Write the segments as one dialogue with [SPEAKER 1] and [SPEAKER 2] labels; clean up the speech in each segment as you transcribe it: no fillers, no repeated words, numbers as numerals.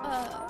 [SPEAKER 1] Uh,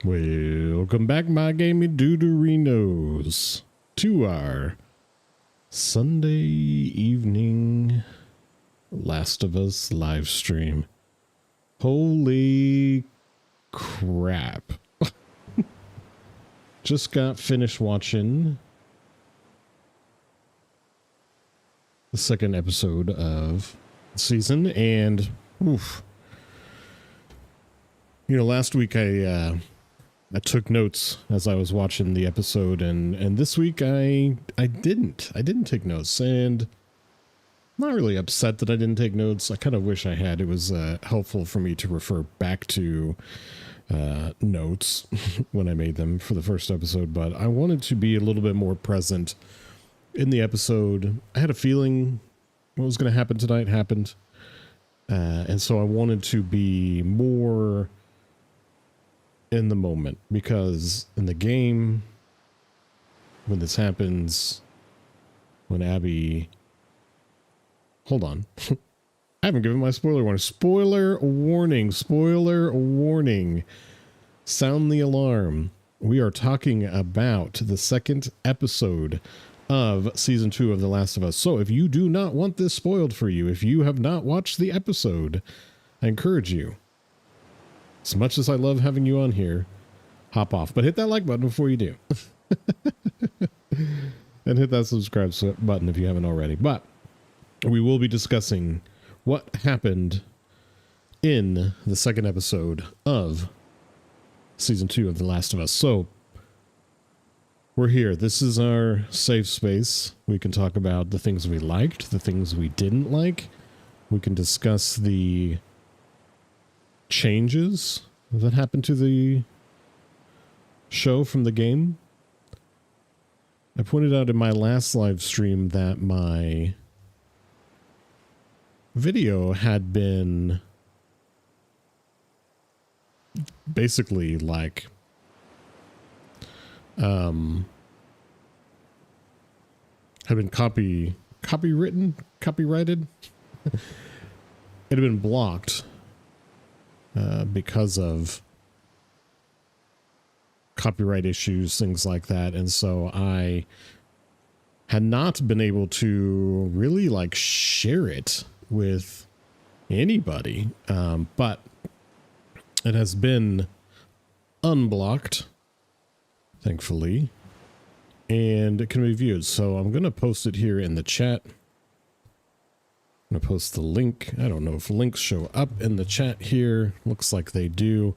[SPEAKER 2] Welcome back, my gaming duderinos, to our Sunday evening Last of Us live stream. Holy crap. Just got finished watching the second episode of the season, and oof. You know, last week I took notes as I was watching the episode, and this week I didn't take notes, and I'm not really upset that I didn't take notes. I kind of wish I had. It was helpful for me to refer back to notes when I made them for the first episode, but I wanted to be a little bit more present in the episode. I had a feeling what was going to happen tonight happened, and so I wanted to be more in the moment, because in the game, when this happens, when Abby, hold on, I haven't given my spoiler warning. Spoiler warning, sound the alarm. We are talking about the second episode of season 2 of The Last of Us. So if you do not want this spoiled for you, if you have not watched the episode, I encourage you, as much as I love having you on here, hop off. But hit that like button before you do. And hit that subscribe button if you haven't already. But we will be discussing what happened in the second episode of season 2 of The Last of Us. So we're here. This is our safe space. We can talk about the things we liked, the things we didn't like. We can discuss the changes that happened to the show from the game. I pointed out in my last live stream that my video had been basically like had been copyrighted. It had been blocked because of copyright issues, things like that. And so I had not been able to really like share it with anybody. But it has been unblocked, thankfully, and it can be viewed. So I'm going to post it here in the chat. I'm going to post the link. I don't know if links show up in the chat here. Looks like they do.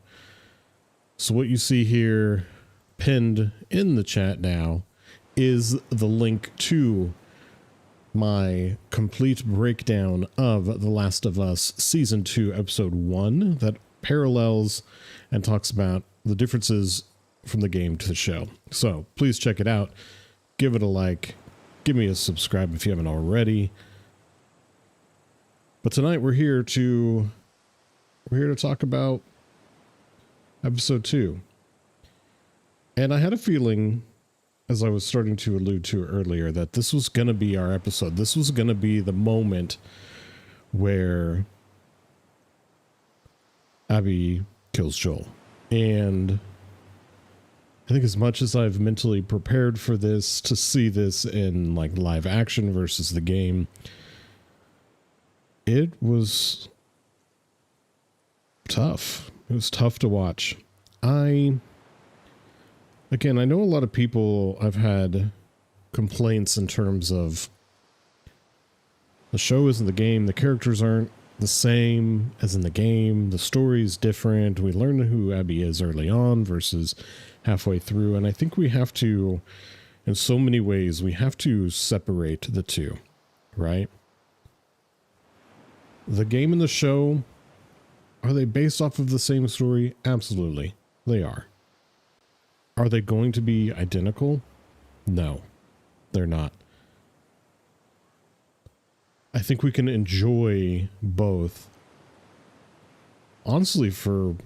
[SPEAKER 2] So what you see here pinned in the chat now is the link to my complete breakdown of The Last of Us Season 2, Episode 1 that parallels and talks about the differences from the game to the show. So please check it out. Give it a like. Give me a subscribe if you haven't already. But tonight we're here to talk about Episode 2. And I had a feeling, as I was starting to allude to earlier, that this was going to be our episode. This was going to be the moment where Abby kills Joel. And I think as much as I've mentally prepared for this, to see this in like live action versus the game, it was tough. It was tough to watch. Again, I know a lot of people have had complaints in terms of the show isn't the game, the characters aren't the same as in the game, the story's different, we learn who Abby is early on versus halfway through, and I think we have to, in so many ways, we have to separate the two, right? The game and the show, are they based off of the same story? Absolutely, they are. Are they going to be identical? No, they're not. I think we can enjoy both, honestly, for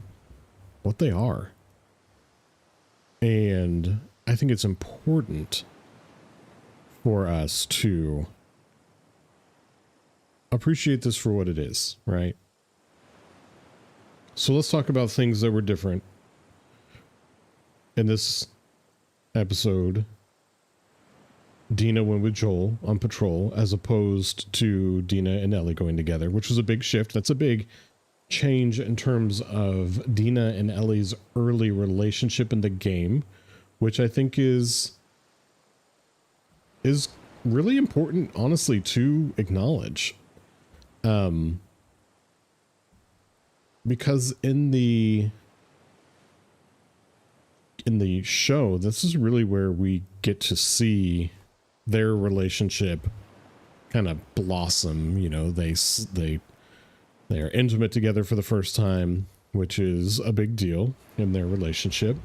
[SPEAKER 2] what they are. And I think it's important for us to appreciate this for what it is, right? So let's talk about things that were different in this episode. Dina went with Joel on patrol as opposed to Dina and Ellie going together, which was a big shift. That's a big change in terms of Dina and Ellie's early relationship in the game, which I think is really important, honestly, to acknowledge. Because in the show, this is really where we get to see their relationship kind of blossom. You know, they are intimate together for the first time, which is a big deal in their relationship.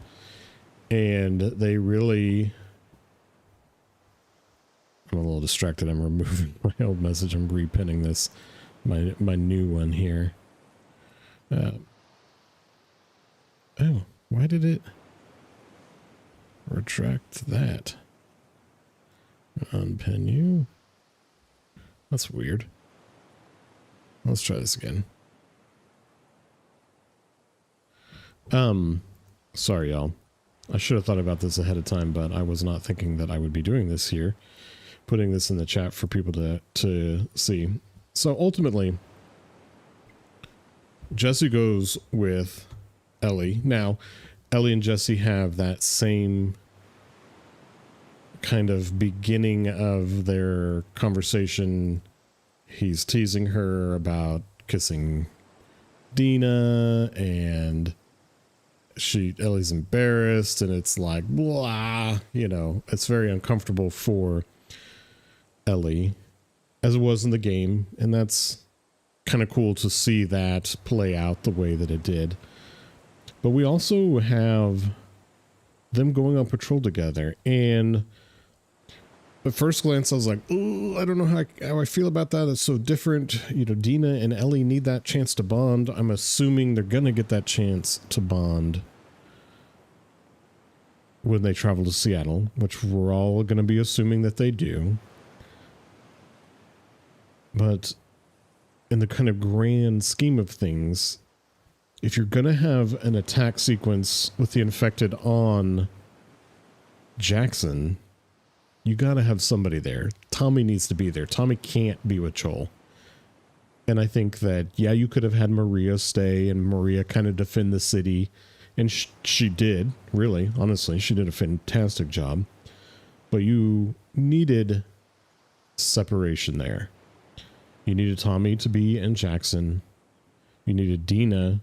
[SPEAKER 2] And they really, I'm a little distracted. I'm removing my old message. I'm repinning this, my new one here. Oh, why did it retract that? Unpin you. That's weird. Let's try this again. Sorry, y'all. I should have thought about this ahead of time, but I was not thinking that I would be doing this here. Putting this in the chat for people to see. So ultimately, Jesse goes with Ellie. Now, Ellie and Jesse have that same kind of beginning of their conversation. He's teasing her about kissing Dina, and Ellie's embarrassed, and it's like, blah, you know, it's very uncomfortable for Ellie, as it was in the game, and that's kind of cool to see that play out the way that it did. But we also have them going on patrol together, and at first glance I was like, oh, I don't know how I feel about that. It's so different. You know, Dina and Ellie need that chance to bond. I'm assuming they're gonna get that chance to bond when they travel to Seattle, which we're all gonna be assuming that they do. But in the kind of grand scheme of things, if you're going to have an attack sequence with the infected on Jackson, you got to have somebody there. Tommy needs to be there. Tommy can't be with Joel. And I think that, yeah, you could have had Maria stay and Maria kind of defend the city. And she did, really, honestly. She did a fantastic job. But you needed separation there. You needed Tommy to be in Jackson. You needed Dina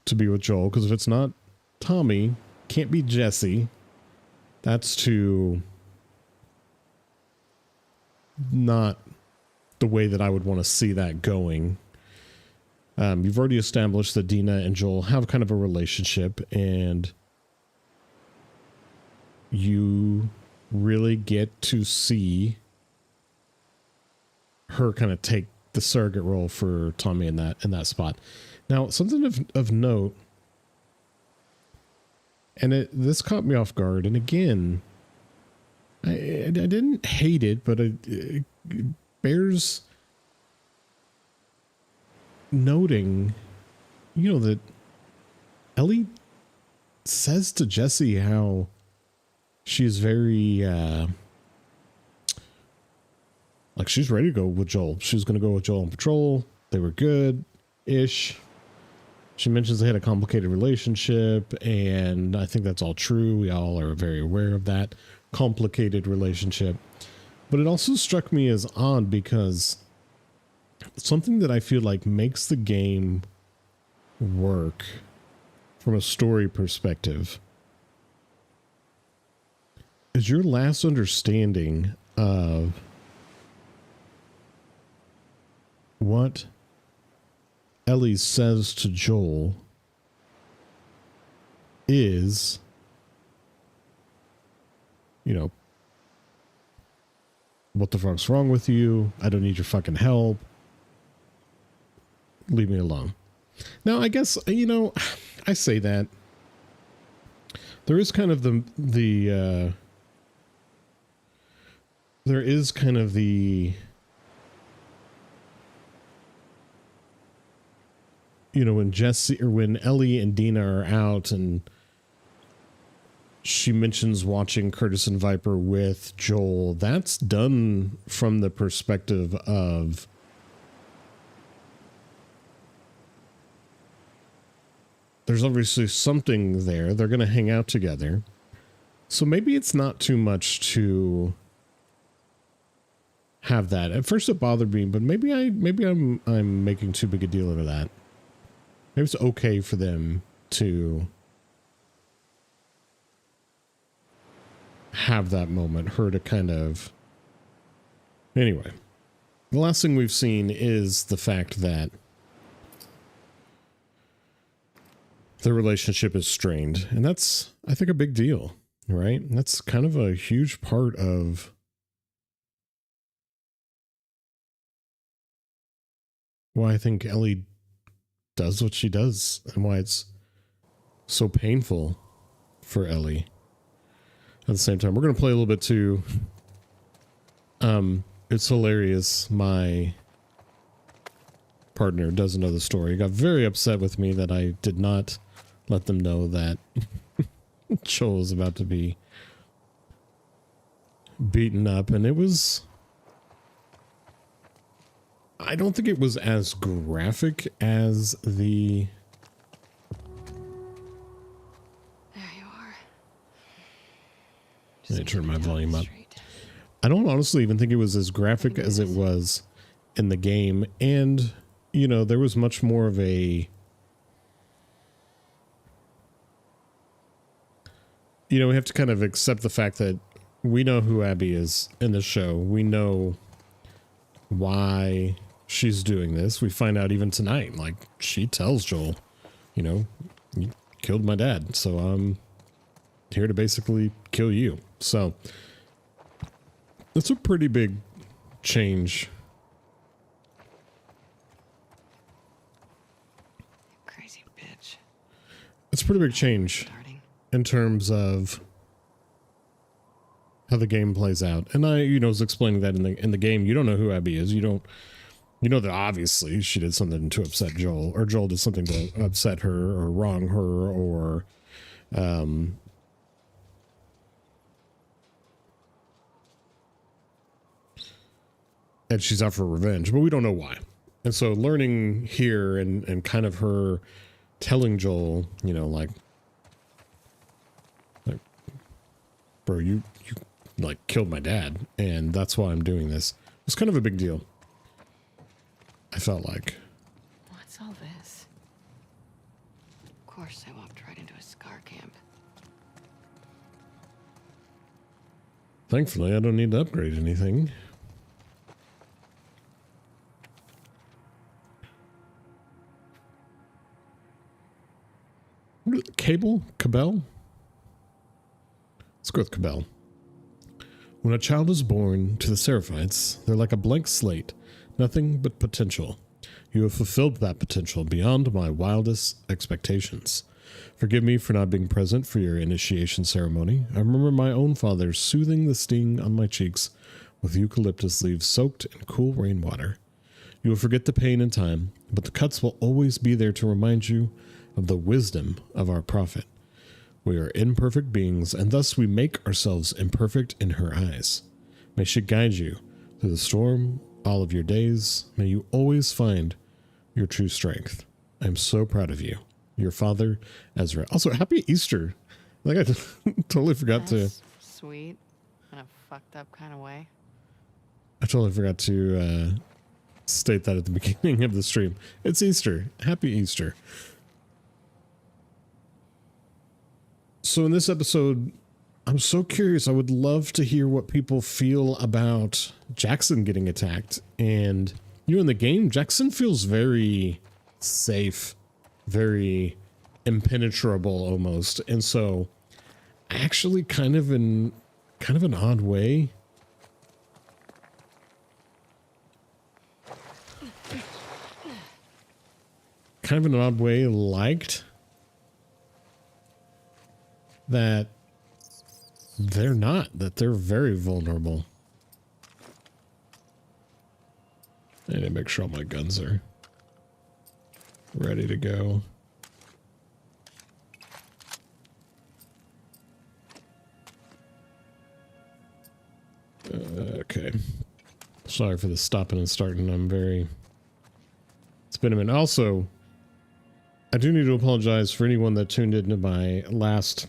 [SPEAKER 2] to be with Joel, because if it's not Tommy, can't be Jesse. That's too not the way that I would want to see that going. You've already established that Dina and Joel have kind of a relationship, and you really get to see her kind of take the surrogate role for Tommy in that spot. Now, something of note, and this caught me off guard, and again, I didn't hate it, but it bears noting, you know, that Ellie says to Jesse how she's very, like, she's ready to go with Joel. She's going to go with Joel on patrol. They were good-ish. She mentions they had a complicated relationship, and I think that's all true. We all are very aware of that complicated relationship. But it also struck me as odd because something that I feel like makes the game work from a story perspective is your last understanding of what Ellie says to Joel is, you know, what the fuck's wrong with you? I don't need your fucking help. Leave me alone. Now, I guess, you know, I say that. There is kind of there is kind of the, you know, when Jesse or when Ellie and Dina are out and she mentions watching Curtis and Viper with Joel, that's done from the perspective of there's obviously something there. They're going to hang out together. So maybe it's not too much to have that. At first it bothered me, but maybe I'm making too big a deal out of that. Maybe it's okay for them to have that moment, her to kind of... Anyway, the last thing we've seen is the fact that the relationship is strained. And that's, I think, a big deal, right? And that's kind of a huge part of why I think Ellie does what she does and why it's so painful for Ellie. At the same time, we're going to play a little bit too. It's hilarious. My partner doesn't know the story. He got very upset with me that I did not let them know that Joel was about to be beaten up. And it was... I don't think it was as graphic as the...
[SPEAKER 1] There you are.
[SPEAKER 2] Let me turn my volume up. I don't honestly even think it was as graphic as it was in the game. And, you know, there was much more of a... You know, we have to kind of accept the fact that we know who Abby is in the show. We know why she's doing this. We find out even tonight, like, she tells Joel, you know, you killed my dad, so I'm here to basically kill you. So that's a pretty big change.
[SPEAKER 1] Crazy bitch.
[SPEAKER 2] It's a pretty big change in terms of how the game plays out. And I, you know, was explaining that in the game, you don't know who Abby is. You know that obviously she did something to upset Joel, or Joel did something to upset her or wrong her, or and she's out for revenge, but we don't know why. And so learning here and kind of her telling Joel, you know, like bro, you like killed my dad, and that's why I'm doing this. It's kind of a big deal. I felt like.
[SPEAKER 1] What's all this? Of course, I walked right into a scar camp.
[SPEAKER 2] Thankfully, I don't need to upgrade anything. Cabell? Let's go with Cabell. When a child is born to the Seraphites, they're like a blank slate, nothing but potential. You have fulfilled that potential beyond my wildest expectations. Forgive me for not being present for your initiation ceremony. I remember my own father soothing the sting on my cheeks with eucalyptus leaves soaked in cool rainwater. You will forget the pain in time, but the cuts will always be there to remind you of the wisdom of our prophet. We are imperfect beings, and thus we make ourselves imperfect in her eyes. May she guide you through the storm all of your days. May you always find your true strength. I am so proud of you. Your father, Ezra. Also, happy Easter. Like I totally forgot
[SPEAKER 1] That's sweet in a fucked up kind of way.
[SPEAKER 2] I totally forgot to state that at the beginning of the stream. It's Easter. Happy Easter. So in this episode, I'm so curious. I would love to hear what people feel about Jackson getting attacked. And in the game, Jackson feels very safe, very impenetrable almost. And so actually kind of in an odd way, liked that they're very vulnerable. I need to make sure all my guns are ready to go. Okay. Sorry for the stopping and starting. It's been a minute. Also, I do need to apologize for anyone that tuned into my last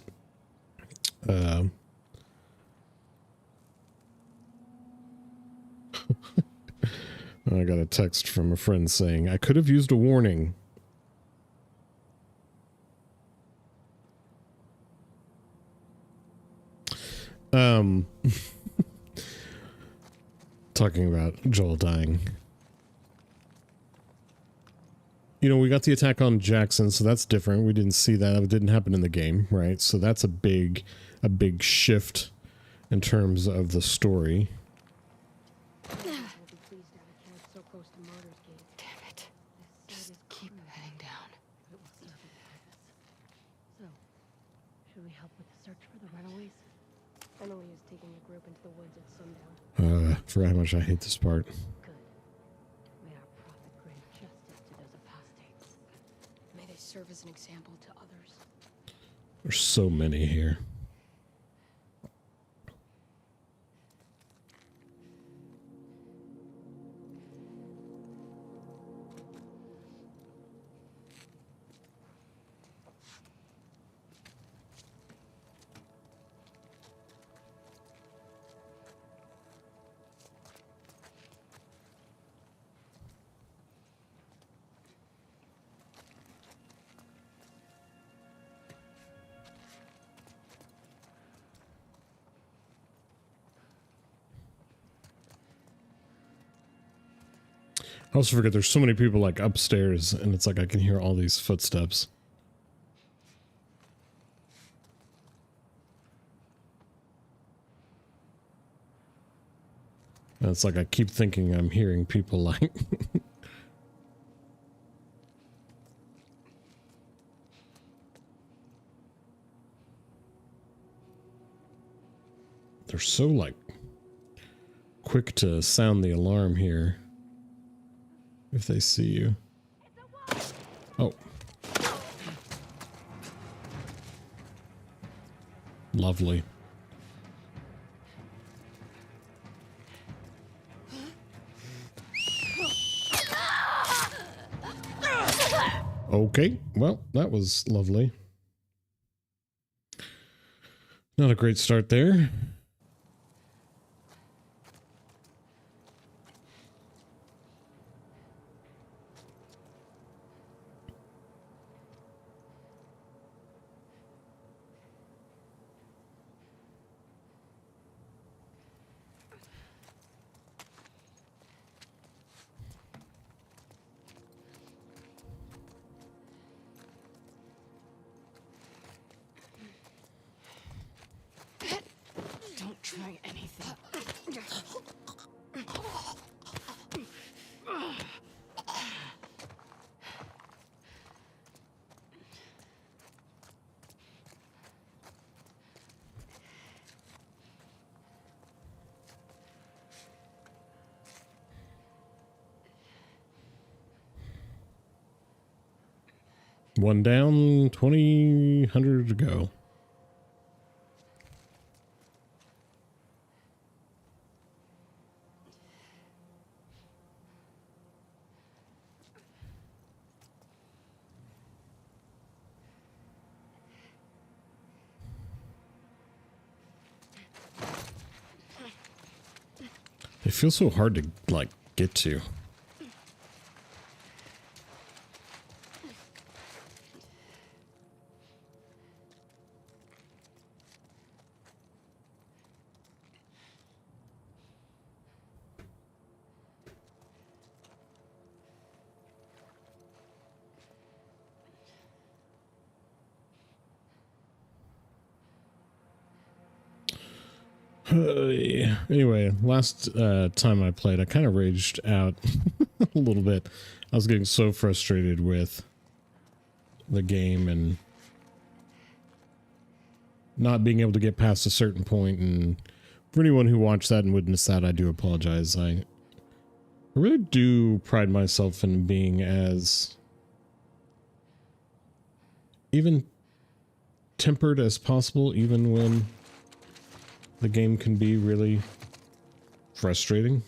[SPEAKER 2] I got a text from a friend saying I could have used a warning. Talking about Joel dying. We got the attack on Jackson, so that's different. We didn't see that. It didn't happen in the game, right? So that's a big shift in terms of the story.
[SPEAKER 1] Damn it. Just keep heading down.
[SPEAKER 3] So, should we help with the search for the runaways? Emily is taking a group into the woods at sundown.
[SPEAKER 2] Forgot how much I hate this part.
[SPEAKER 3] Good. May our prophet grant justice to those apostates.
[SPEAKER 1] May they serve as an example to others.
[SPEAKER 2] There's so many here. I also forget there's so many people like upstairs, and it's like I can hear all these footsteps. And it's like I keep thinking I'm hearing people like they're so like quick to sound the alarm here. If they see you. Oh. Lovely. Okay, well, that was lovely. Not a great start there.
[SPEAKER 1] doing anything.
[SPEAKER 2] One down, 2,000 to go. It feels so hard to, like, get to. Anyway, last time I played, I kind of raged out a little bit. I was getting so frustrated with the game and not being able to get past a certain point. And for anyone who watched that and witnessed that, I do apologize. I really do pride myself in being as even tempered as possible, even when the game can be really frustrating.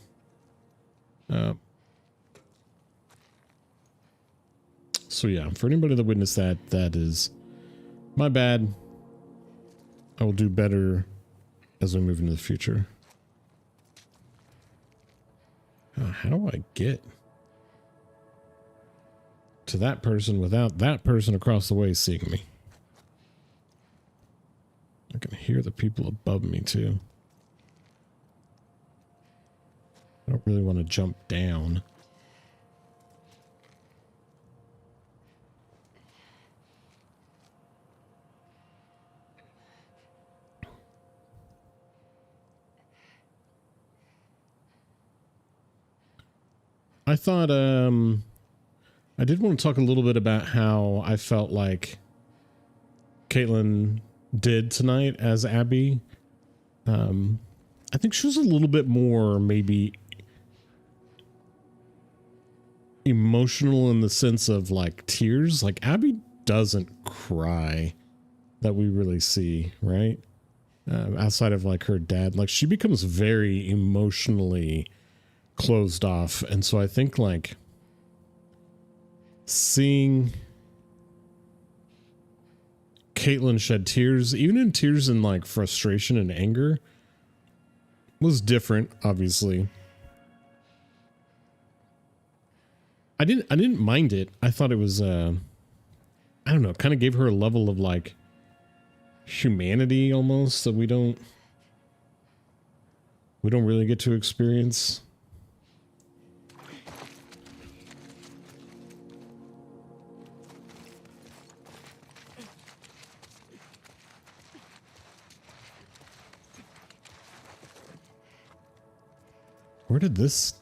[SPEAKER 2] So yeah, for anybody that witnessed that, that is my bad. I will do better as we move into the future. How do I get to that person without that person across the way seeing me? I can hear the people above me too. I don't really want to jump down. I thought I did want to talk a little bit about how I felt like Caitlin did tonight as Abby. I think she was a little bit more maybe emotional in the sense of like tears. Like Abby doesn't cry that we really see, right? Outside of like her dad, like she becomes very emotionally closed off. And so I think like seeing Caitlin shed tears, even in tears in like frustration and anger, was different, obviously. I didn't mind it. I thought it was I don't know, kind of gave her a level of like humanity almost that we don't really get to experience. Where did this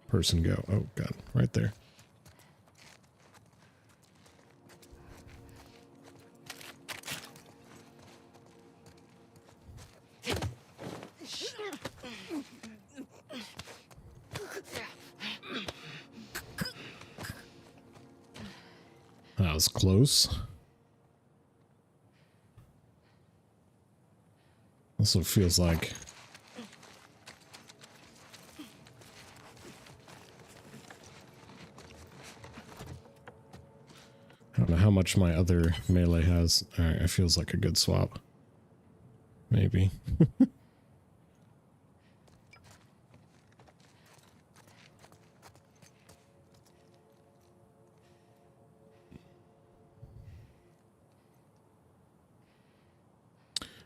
[SPEAKER 2] person go? Oh god, right there. That was close. Also feels like I don't know how much my other melee has. Alright, it feels like a good swap. Maybe.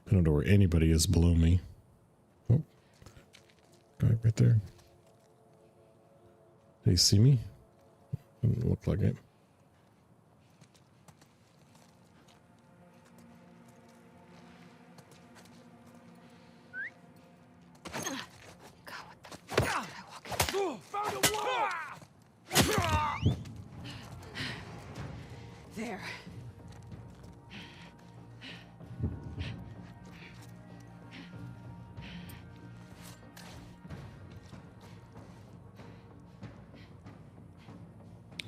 [SPEAKER 2] I don't know where anybody is below me. Oh. Guy right there. Did he see me? Didn't look like it.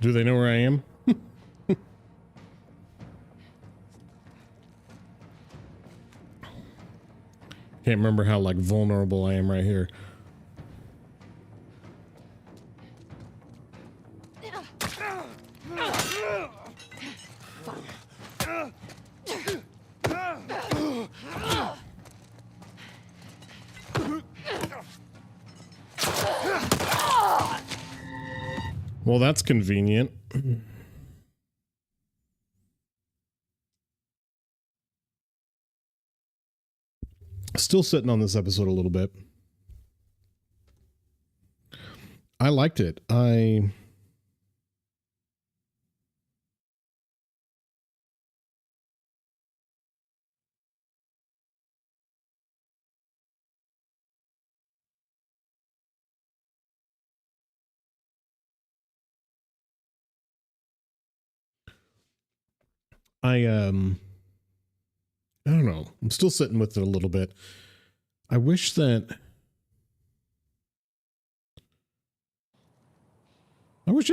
[SPEAKER 2] Do they know where I am? Can't remember how like vulnerable I am right here. Well, that's convenient. Still sitting on this episode a little bit. I liked it. I don't know. I'm still sitting with it a little bit. I wish at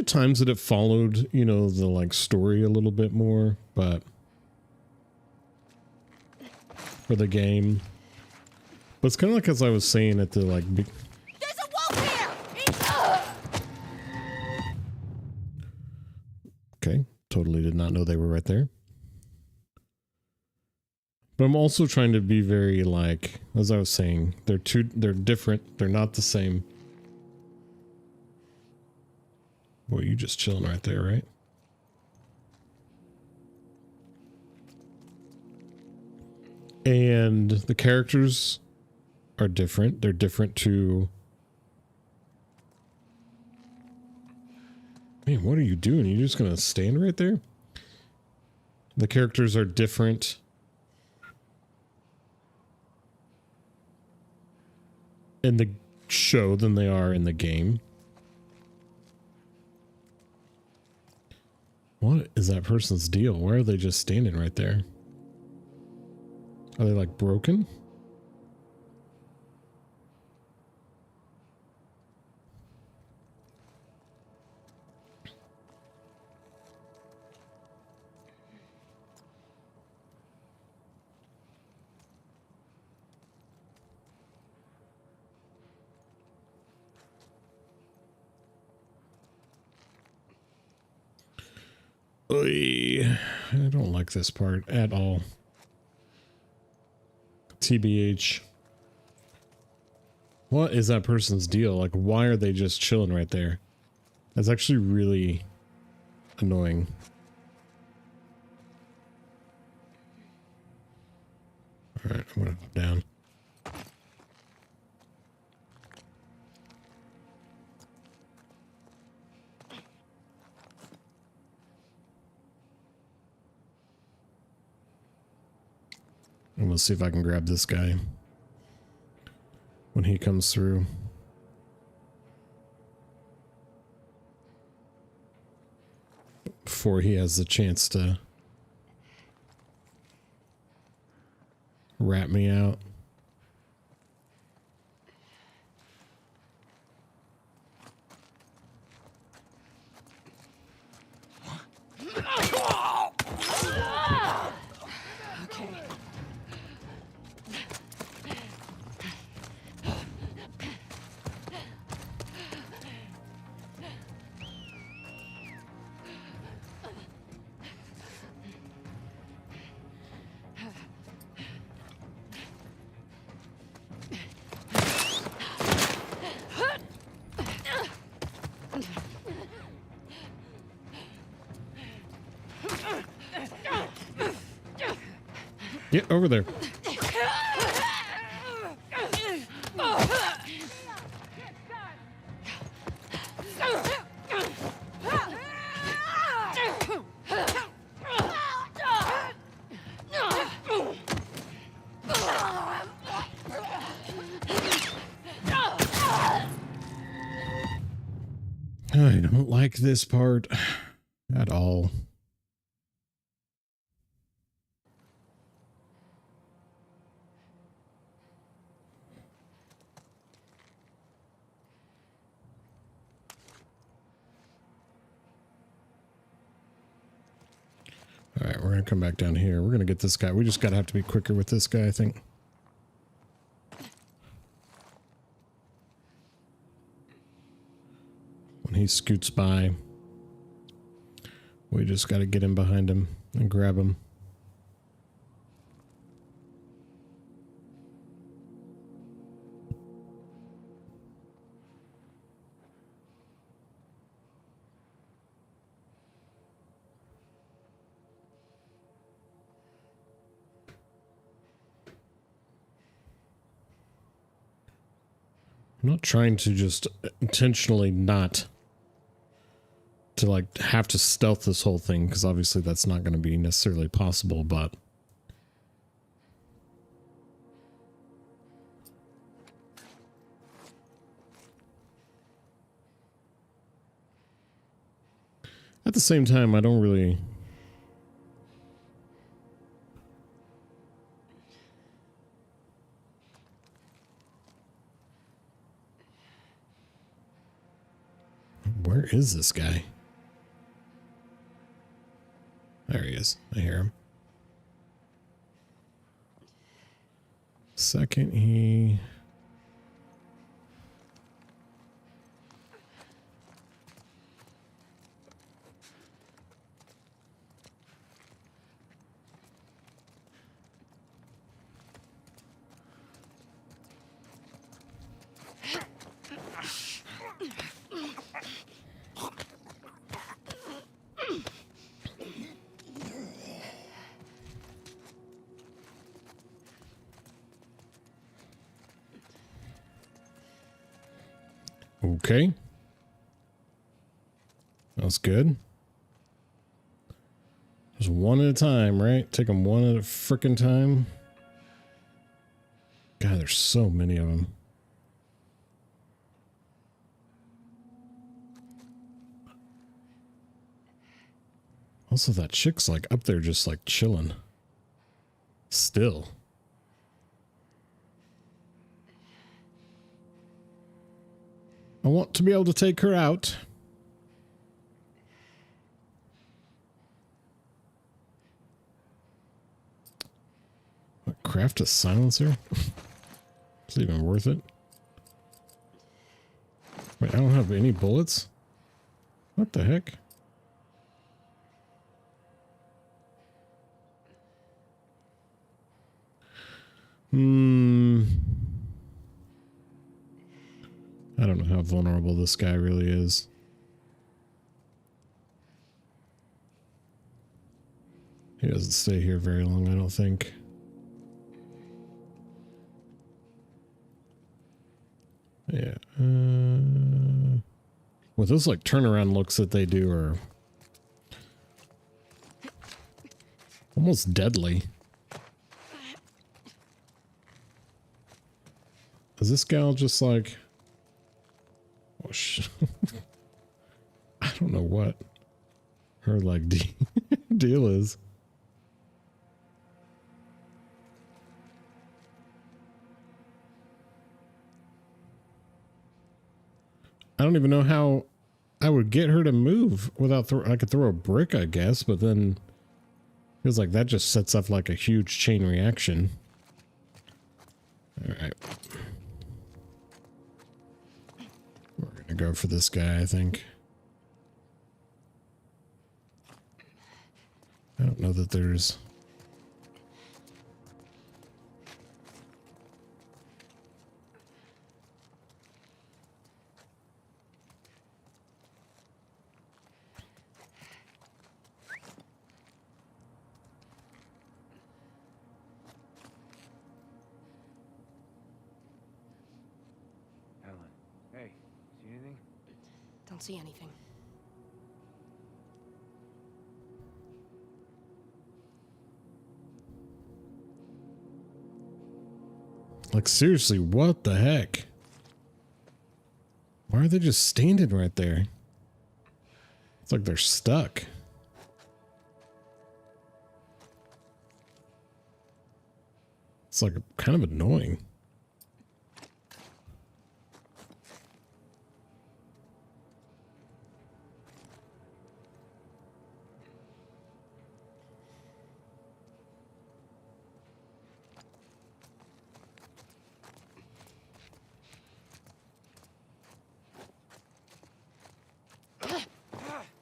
[SPEAKER 2] times that it followed, you know, the like story a little bit more, but for the game. But it's kind of like as I was saying at the like
[SPEAKER 1] There's a wolf here!
[SPEAKER 2] Okay, totally did not know they were right there. But I'm also trying to be very like, as I was saying, they're different. They're not the same. Boy, you just chilling right there, right? And the characters are different. They're different to... Man, what are you doing? You're just gonna stand right there? The characters are different. In the show than they are in the game. What is that person's deal? Why are they just standing right there? Are they like broken? Oy, I don't like this part at all. TBH. What is that person's deal? Like, why are they just chilling right there? That's actually really annoying. Alright, I'm gonna go down. I'm gonna see if I can grab this guy when he comes through. Before he has the chance to rat me out. Get over there. I don't like this part at all. Alright, come back down here. We're gonna get this guy. We just gotta have to be quicker with this guy, I think. When he scoots by, we just gotta get in behind him and grab him. I'm not trying to just intentionally not to like have to stealth this whole thing, because obviously that's not going to be necessarily possible, but at the same time, I don't really... Where is this guy? There he is. I hear him. Second, he... Okay. That was good. Just one at a time, right? Take them one at a frickin' time. God, there's so many of them. Also, that chick's like up there just like chilling. Still. I want to be able to take her out. What, craft a silencer? Is it even worth it? Wait, I don't have any bullets? What the heck? I don't know how vulnerable this guy really is. He doesn't stay here very long, I don't think. Yeah. Well, those like turnaround looks that they do are almost deadly. Is this gal just like... Oh, I don't know what her like deal is. I don't even know how I would get her to move without I could throw a brick, I guess, but then feels like that just sets up like a huge chain reaction. All right. We're gonna go for this guy, I think. I don't know that there's...
[SPEAKER 4] Hey, see anything?
[SPEAKER 1] Don't see anything.
[SPEAKER 2] Like, seriously, what the heck? Why are they just standing right there? It's like they're stuck. It's like kind of annoying.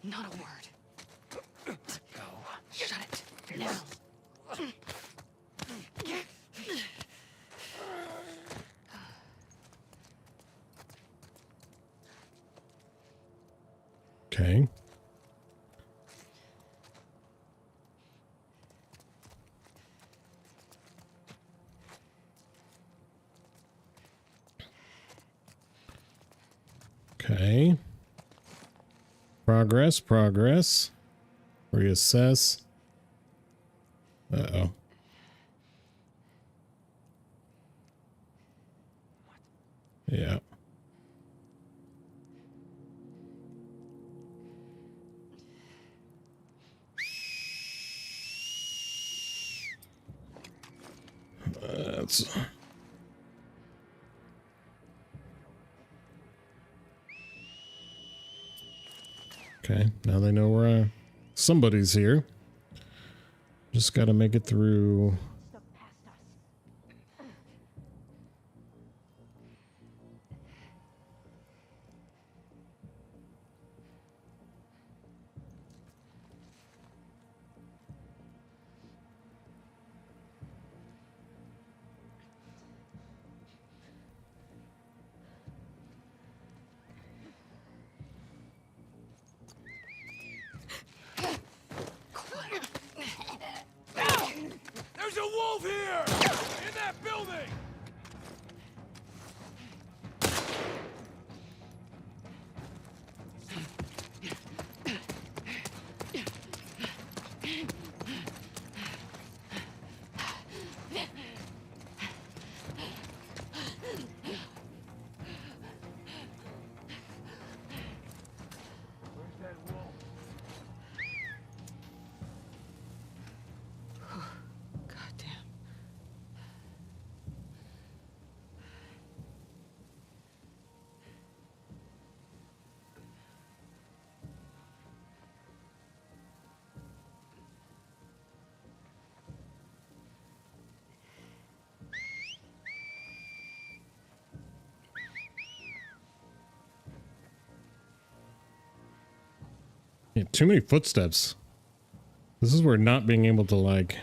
[SPEAKER 1] Not a word. Go. Shut it. Now.
[SPEAKER 2] Okay. Okay. Progress, progress. Reassess. Uh-oh. Yeah. That's... Okay, now they know where somebody's here. Just gotta make it through.
[SPEAKER 3] Stuck past us.
[SPEAKER 4] There's a wolf here! In that building! Where's that wolf?
[SPEAKER 1] Goddamn.
[SPEAKER 2] Yeah, too many footsteps. This is where not being able to, like...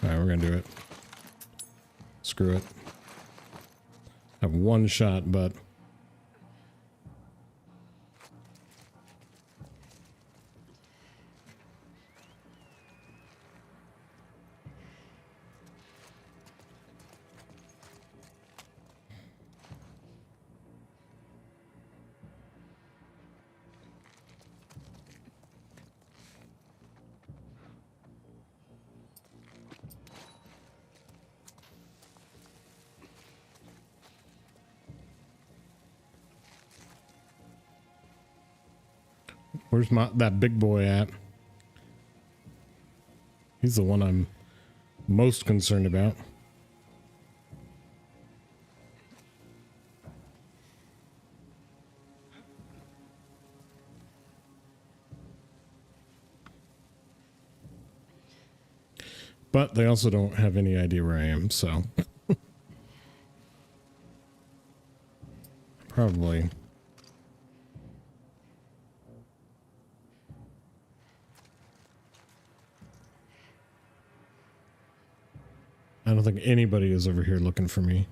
[SPEAKER 2] Alright, we're gonna do it. Screw it. Have one shot, but... Where's that big boy at? He's the one I'm most concerned about. But they also don't have any idea where I am, so... Probably... I don't think anybody is over here looking for me.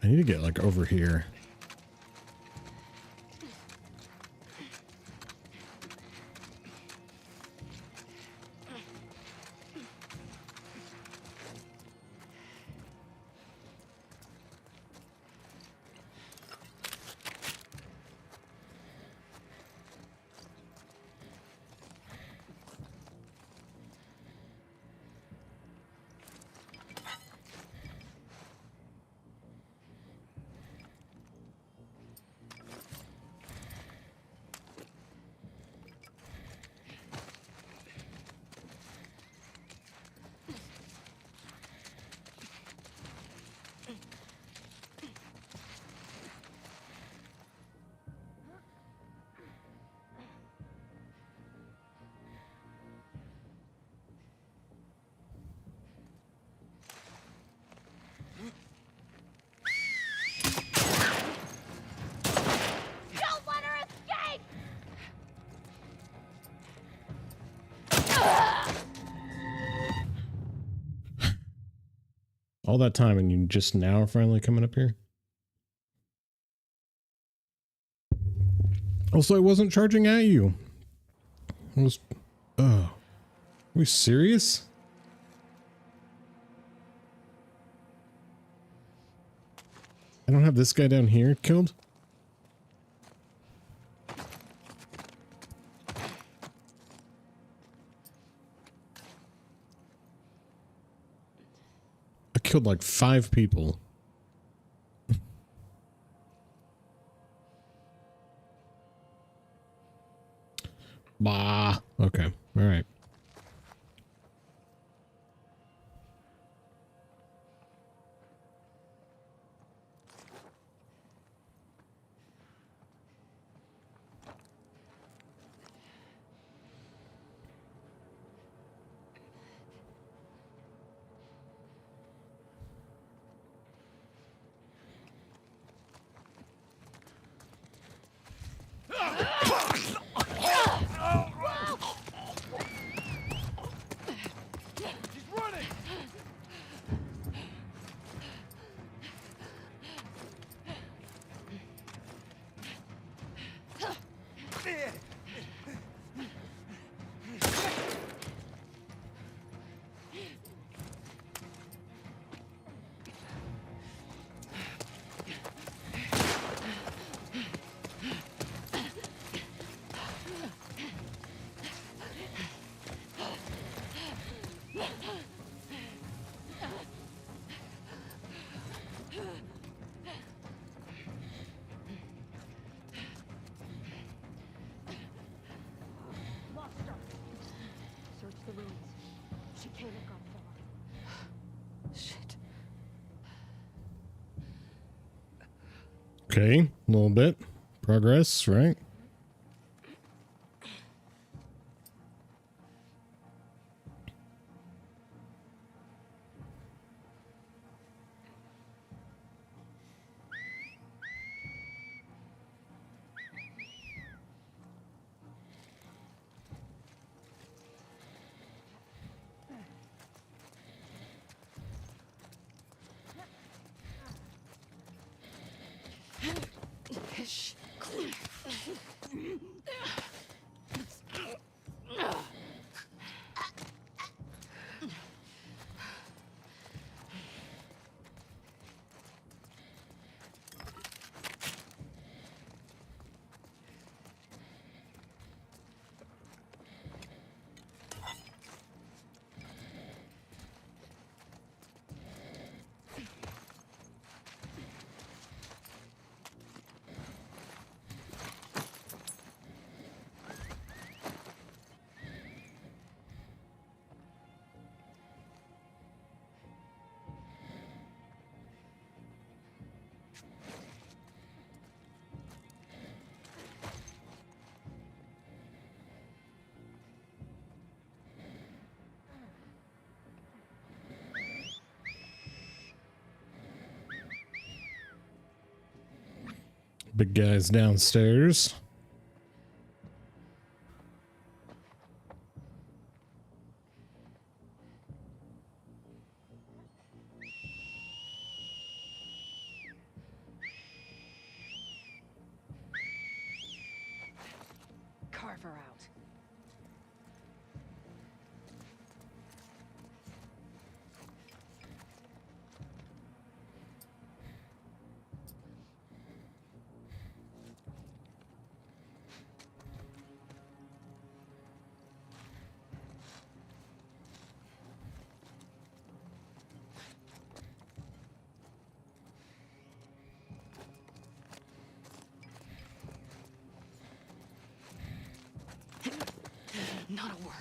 [SPEAKER 2] I need to get like over here. All that time and you just now are finally coming up here? Also, I wasn't charging at you. I was... Oh. Are we serious? I don't have this guy down here killed? I killed like 5 people. Bah. Okay. All right.
[SPEAKER 4] He's running!
[SPEAKER 3] Search the ruins. She can't have gone far.
[SPEAKER 1] Shit.
[SPEAKER 2] Okay. A little bit. Progress, right?
[SPEAKER 1] Shh.
[SPEAKER 2] Big guy's downstairs.
[SPEAKER 3] Carve her out.
[SPEAKER 1] Not a word.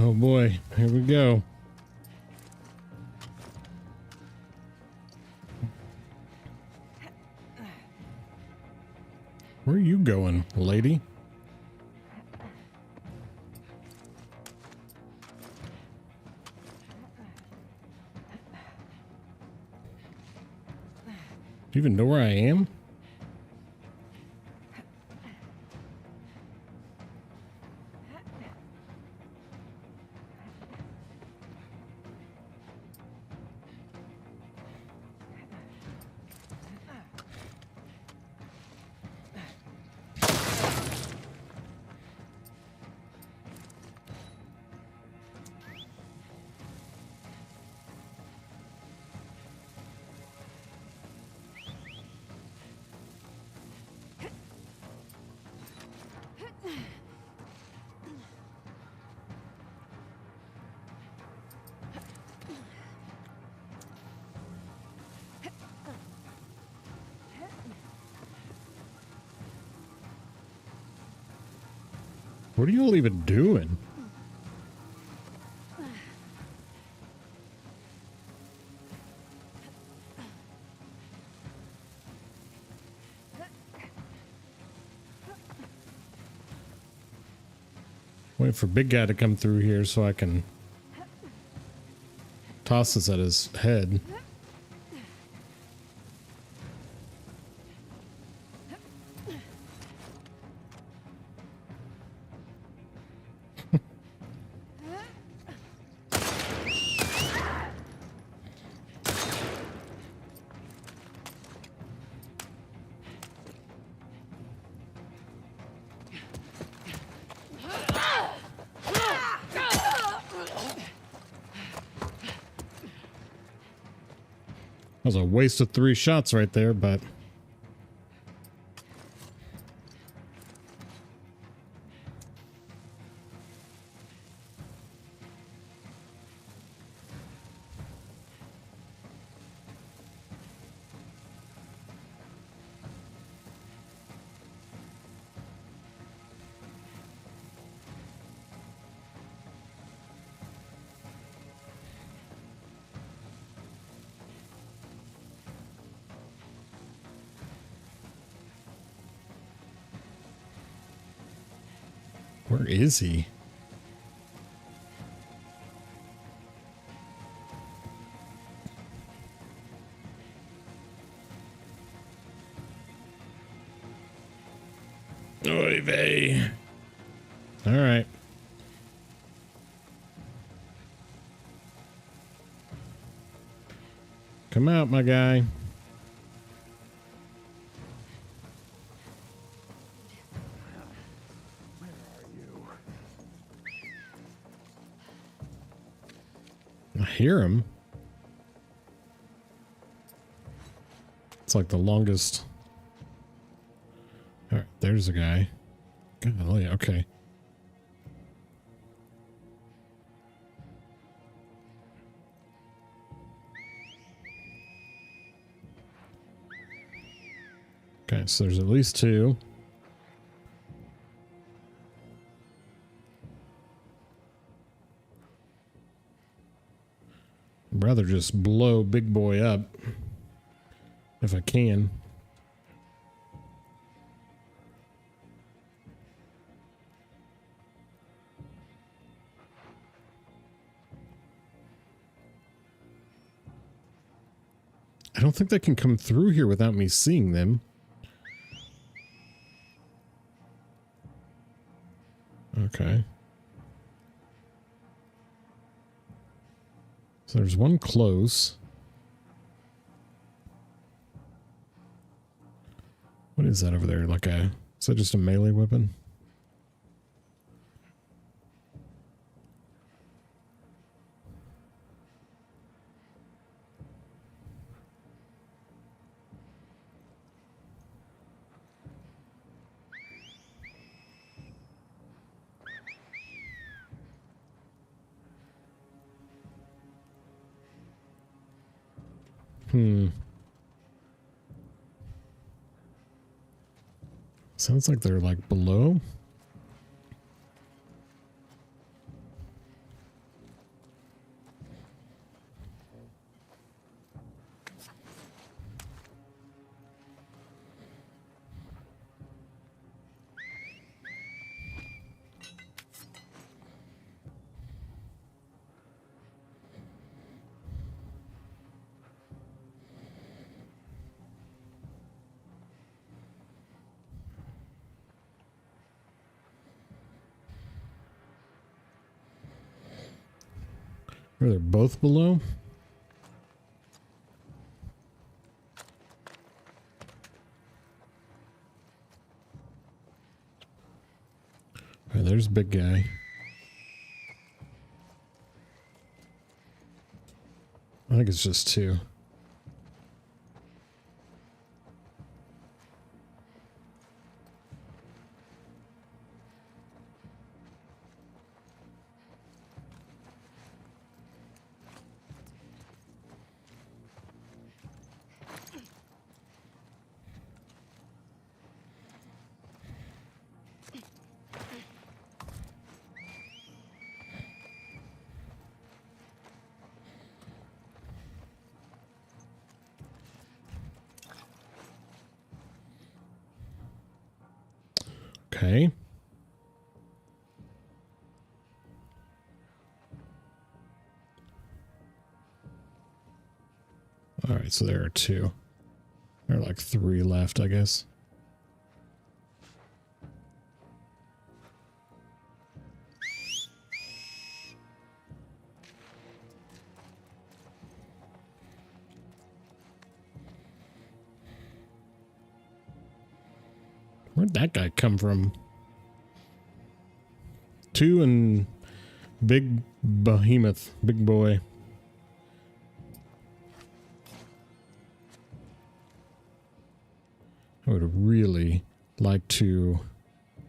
[SPEAKER 2] Oh boy, here we go. Where are you going, lady? Do you even know where I am? What are you all even doing? Wait for big guy to come through here so I can toss this at his head. That was a waste of 3 shots right there, but where is he? Oy vey. All right. Come out, my guy. I hear him. It's like the longest. All right, there's a guy. Golly, okay. Okay, so there's at least 2. I'd rather just blow big boy up if I can. I don't think they can come through here without me seeing them. Okay. So there's one close. What is that over there? Like a... Is that just a melee weapon? Sounds like they're like below. Or they're both below? Alright, there's a big guy. I think it's just two. Okay. All right, so there are two. There are like three left, I guess. Where'd that guy come from? Two and big behemoth, big boy. I would really like to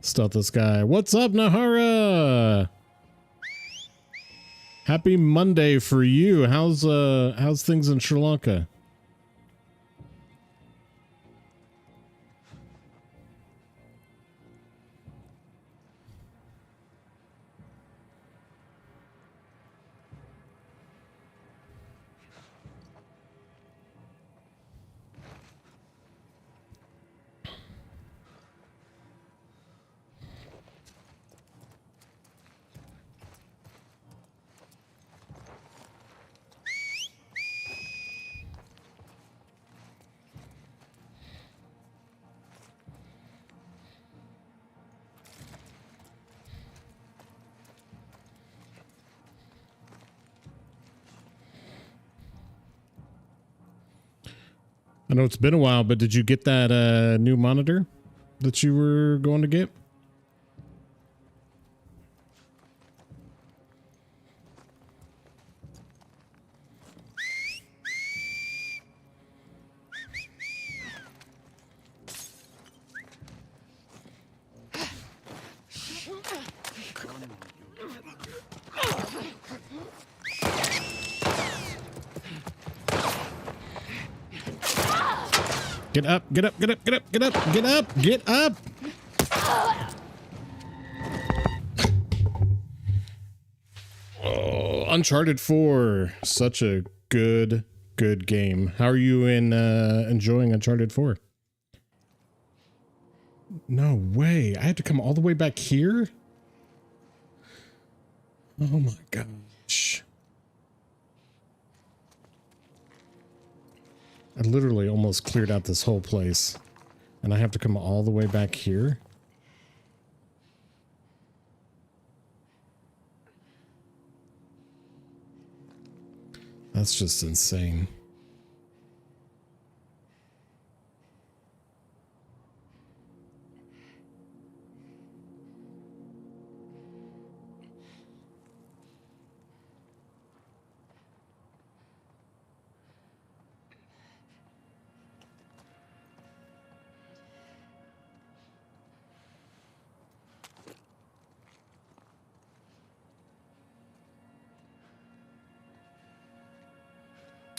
[SPEAKER 2] stealth this guy. What's up, Nahara? Happy Monday for you. How's things in Sri Lanka? I know it's been a while, but did you get that new monitor that you were going to get? Get up, get up, get up, get up, get up, get up, get up! Oh, Uncharted 4. Such a good game. How are you enjoying Uncharted 4? No way. I had to come all the way back here? Oh my gosh. I literally almost cleared out this whole place. And I have to come all the way back here? That's just insane.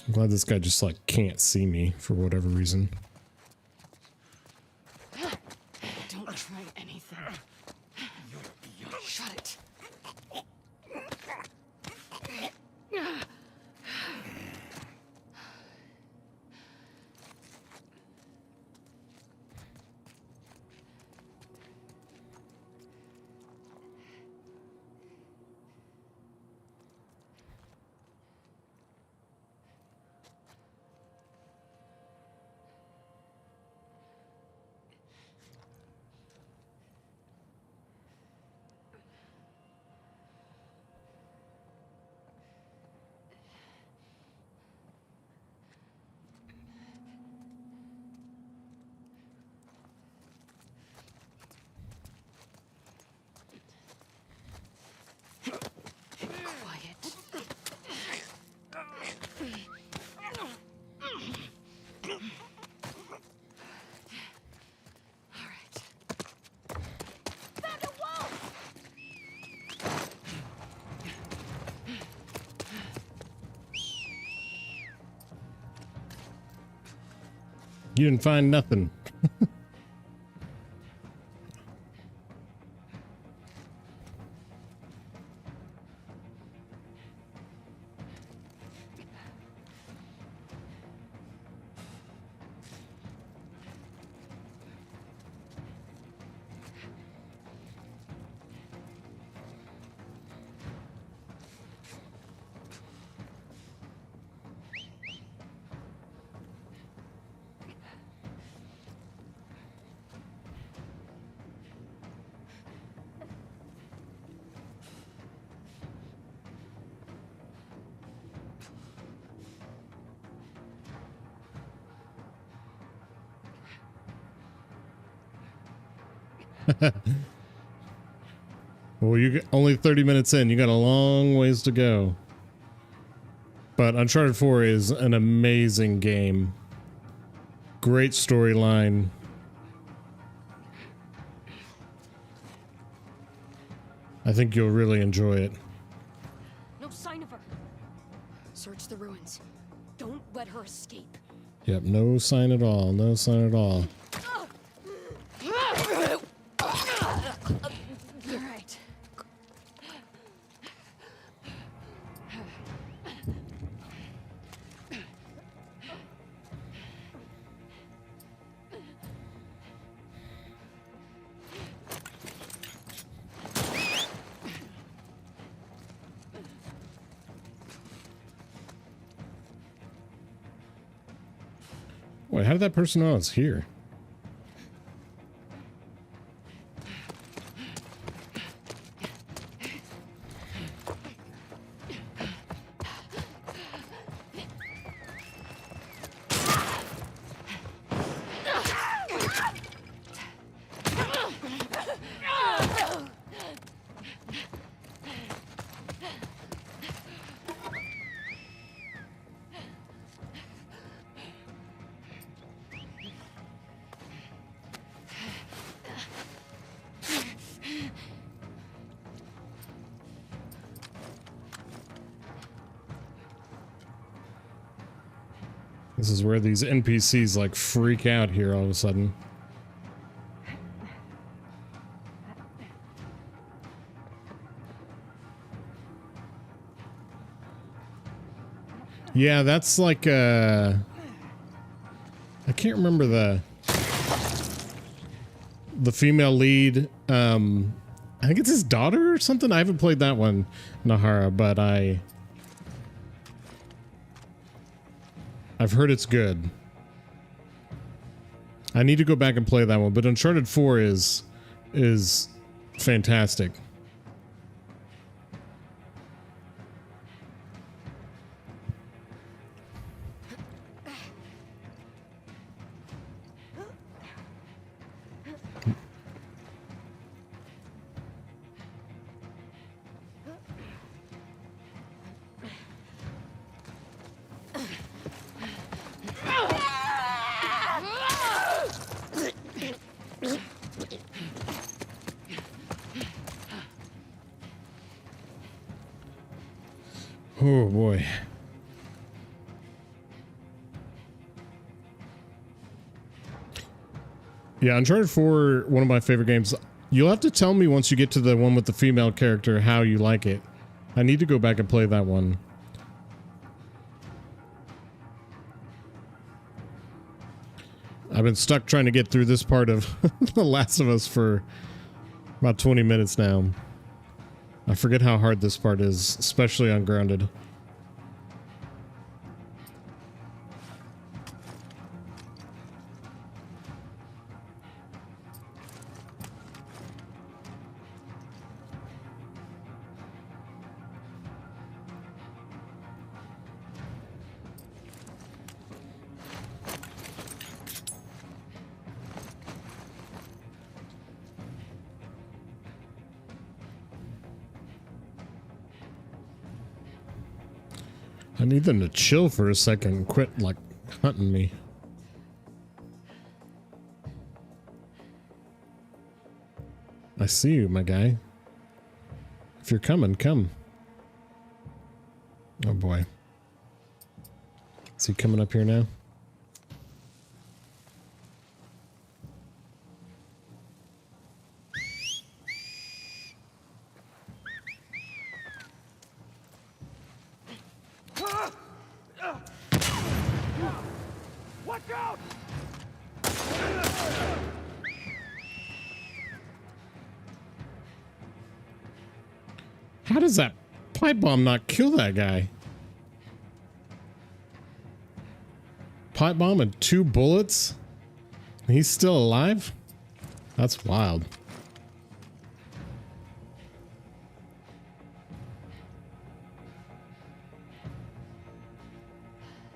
[SPEAKER 2] I'm glad this guy just like can't see me for whatever reason.
[SPEAKER 1] Don't try anything. Shut it.
[SPEAKER 2] You didn't find nothing. Well, you get only 30 minutes in. You got a long ways to go. But Uncharted 4 is an amazing game. Great storyline. I think you'll really enjoy it.
[SPEAKER 3] No sign of her. Search the ruins. Don't let her escape.
[SPEAKER 2] Yep, no sign at all. No sign at all.
[SPEAKER 1] All right.
[SPEAKER 2] Wait, how did that person know I was here? This is where these NPCs like freak out here all of a sudden. Yeah, that's like I can't remember the female lead. I think it's his daughter or something. I haven't played that one, Nahara, but I've heard it's good. I need to go back and play that one, but Uncharted 4 is fantastic. Oh boy. Yeah, Uncharted 4, one of my favorite games. You'll have to tell me once you get to the one with the female character how you like it. I need to go back and play that one. I've been stuck trying to get through this part of The Last of Us for about 20 minutes now. I forget how hard this part is, especially on Grounded. I need them to chill for a second and quit, like, hunting me. I see you, my guy. If you're coming, come. Oh boy. Is he coming up here now?
[SPEAKER 4] Look out!
[SPEAKER 2] How does that pipe bomb not kill that guy? Pipe bomb and 2 bullets? He's still alive? That's wild.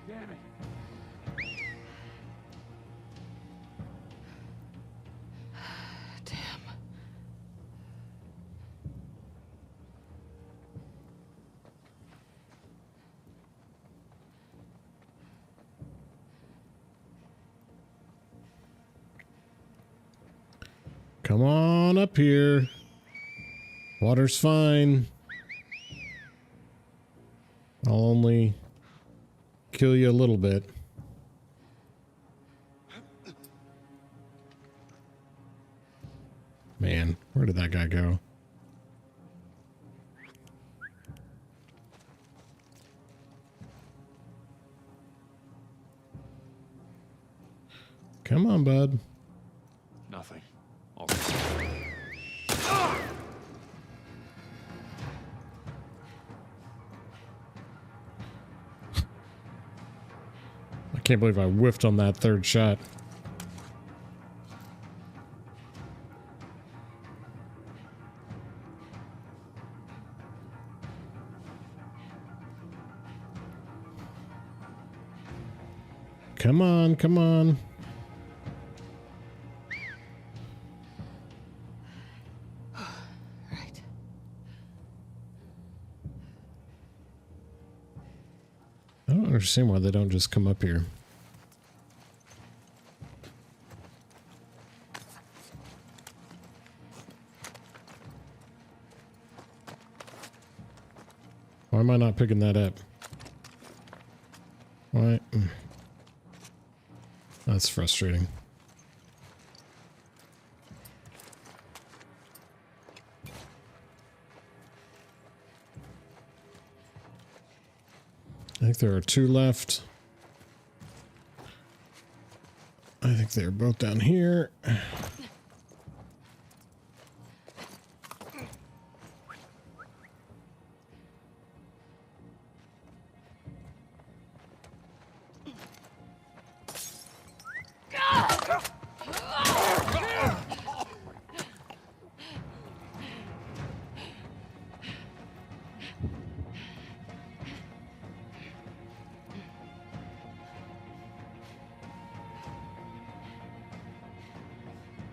[SPEAKER 4] Damn it.
[SPEAKER 1] Damn.
[SPEAKER 2] Come on up here. Water's fine. I'll only kill you a little bit. Man, where did that guy go? Come on, bud.
[SPEAKER 4] Nothing.
[SPEAKER 2] I can't believe I whiffed on that 3rd shot. Come on, come on.
[SPEAKER 1] Right.
[SPEAKER 2] I don't understand why they don't just come up here. Why am I not picking that up? Why? That's frustrating. I think there are 2 left. I think they're both down here.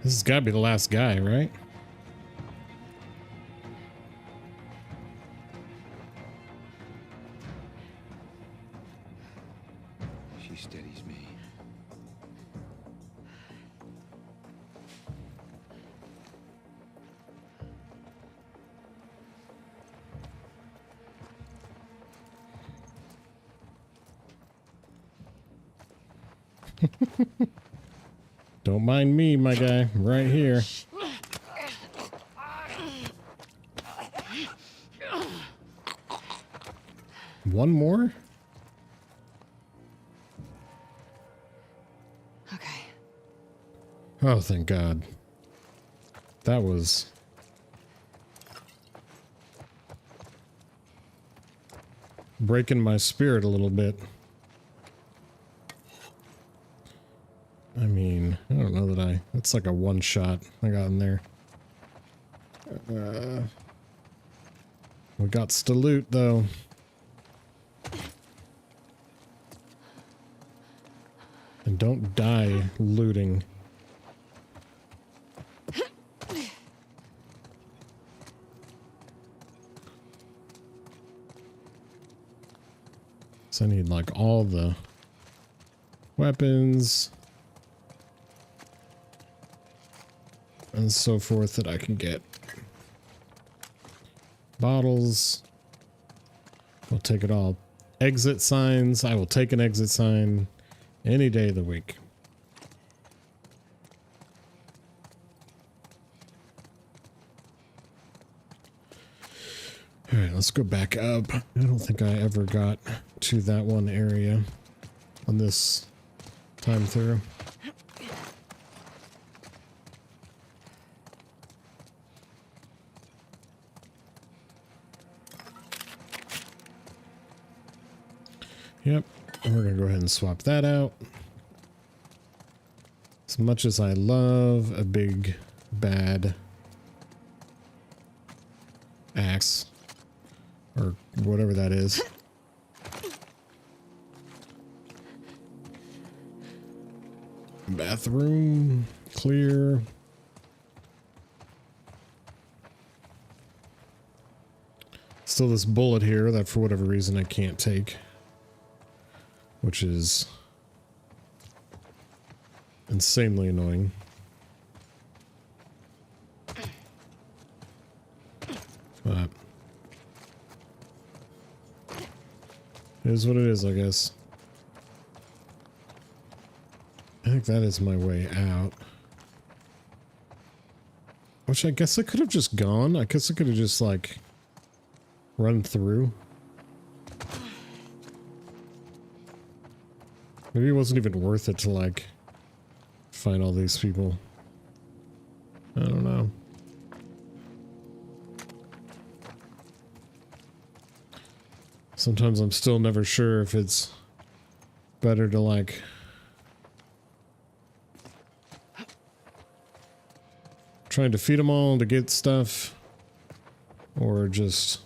[SPEAKER 2] This has got to be the last guy, right?
[SPEAKER 4] She steadies me.
[SPEAKER 2] Don't mind me, my guy. Right here. One more?
[SPEAKER 1] Okay.
[SPEAKER 2] Oh, thank God. That was... breaking my spirit a little bit. I mean, I don't know that that's like a 1 shot I got in there. We got to loot though. And don't die looting. So I need like all the weapons and so forth that I can get. Bottles. We'll take it all. Exit signs. I will take an exit sign any day of the week. All right, let's go back up. I don't think I ever got to that one area on this time through. Yep, we're gonna go ahead and swap that out. As much as I love a big bad axe or whatever that is. Bathroom clear. Still this bullet here that for whatever reason I can't take, which is insanely annoying. But it is what it is, I guess. I think that is my way out. Which I guess I could have just gone. I guess I could have just, like, run through. Maybe it wasn't even worth it to, like, find all these people. I don't know. Sometimes I'm still never sure if it's better to, like, try and defeat them all to get stuff, or just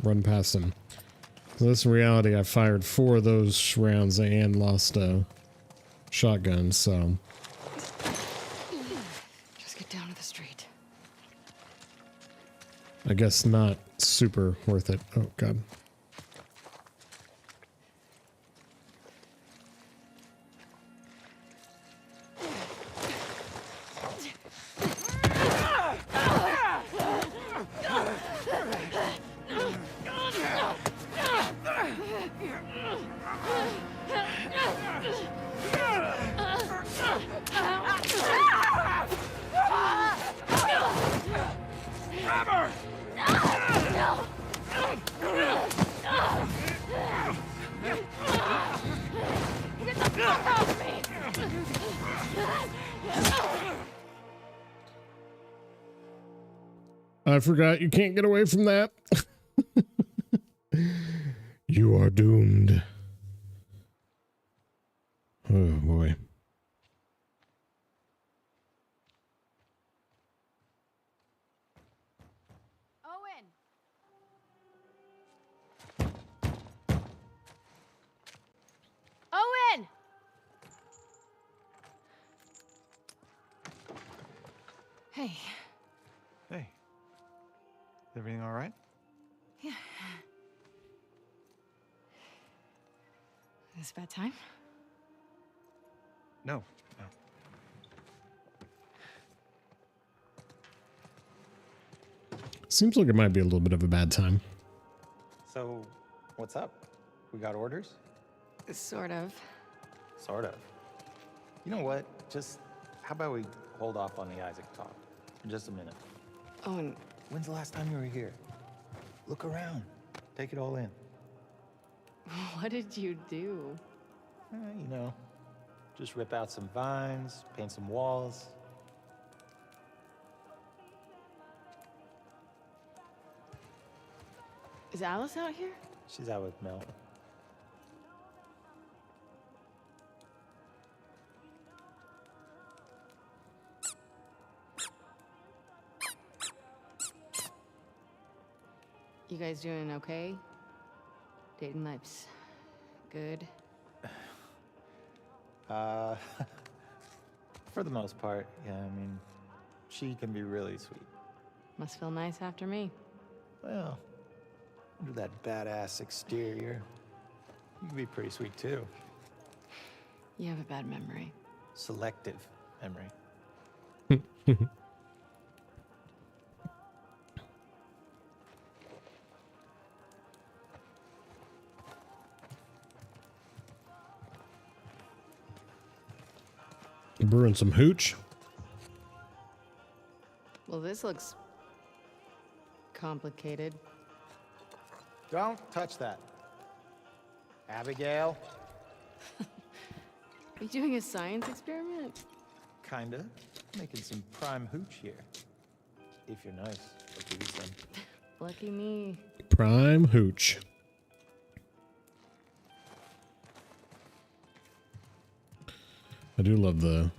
[SPEAKER 2] run past them. So this in reality, I fired 4 of those rounds and lost a shotgun, so.
[SPEAKER 1] Just get down to the street.
[SPEAKER 2] I guess not super worth it. Oh, God. I forgot you can't get away from that. You are doomed. Oh boy.
[SPEAKER 3] Owen! Owen!
[SPEAKER 1] Hey.
[SPEAKER 5] Hey. Is everything all right?
[SPEAKER 1] Yeah. Is this a bad time?
[SPEAKER 5] No. No.
[SPEAKER 2] Seems like it might be a little bit of a bad time.
[SPEAKER 6] So, what's up? We got orders?
[SPEAKER 1] Sort of.
[SPEAKER 6] Sort of. You know what? Just, how about we hold off on the Isaac talk for just a minute?
[SPEAKER 1] Oh, and
[SPEAKER 6] When's the last time you were here? Look around. Take it all in.
[SPEAKER 1] what did you do?
[SPEAKER 6] You know, just rip out some vines, paint some walls.
[SPEAKER 1] Is Alice out here?
[SPEAKER 6] She's out with Mel.
[SPEAKER 1] You guys doing okay? Dating life's good?
[SPEAKER 6] For the most part, yeah, I mean, she can be really sweet.
[SPEAKER 1] Must feel nice after me.
[SPEAKER 6] Well, under that badass exterior, you can be pretty sweet too.
[SPEAKER 1] You have a bad memory.
[SPEAKER 6] Selective memory.
[SPEAKER 2] Brewing some hooch.
[SPEAKER 1] Well, this looks complicated.
[SPEAKER 6] Don't touch that. Abigail.
[SPEAKER 1] you doing a science experiment?
[SPEAKER 6] Kinda. Making some prime hooch here. If you're nice, I'll give you some.
[SPEAKER 1] Lucky me.
[SPEAKER 2] Prime hooch. I do love the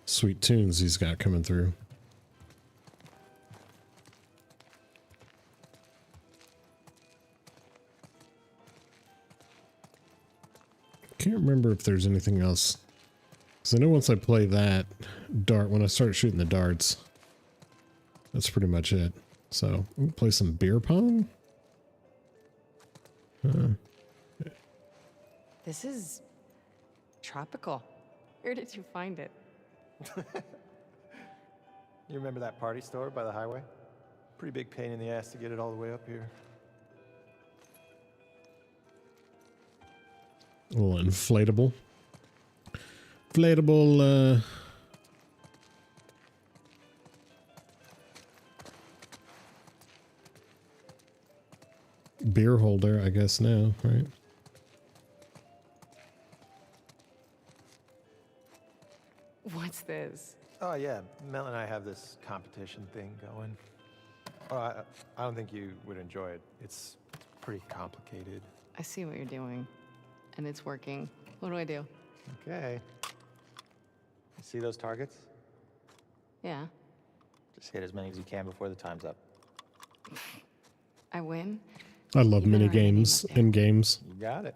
[SPEAKER 2] sweet tunes he's got coming through. Can't remember if there's anything else. Because I know once I play that dart, when I start shooting the darts, that's pretty much it. So, we'll play some beer pong?
[SPEAKER 1] This is tropical. Where did you find it?
[SPEAKER 6] You remember that party store by the highway? Pretty big pain in the ass to get it all the way up here.
[SPEAKER 2] A little inflatable. Inflatable, beer holder, I guess now, right?
[SPEAKER 1] What's this?
[SPEAKER 6] Oh yeah, Mel and I have this competition thing going. Oh, I don't think you would enjoy it. It's pretty complicated.
[SPEAKER 1] I see what you're doing, and it's working. What do I do?
[SPEAKER 6] Okay. You see those targets?
[SPEAKER 1] Yeah,
[SPEAKER 6] Just hit as many as you can before the time's up.
[SPEAKER 1] I win.
[SPEAKER 2] I love
[SPEAKER 1] You better
[SPEAKER 2] mini
[SPEAKER 1] write my name
[SPEAKER 2] games
[SPEAKER 1] up there.
[SPEAKER 2] and games.
[SPEAKER 6] You got it.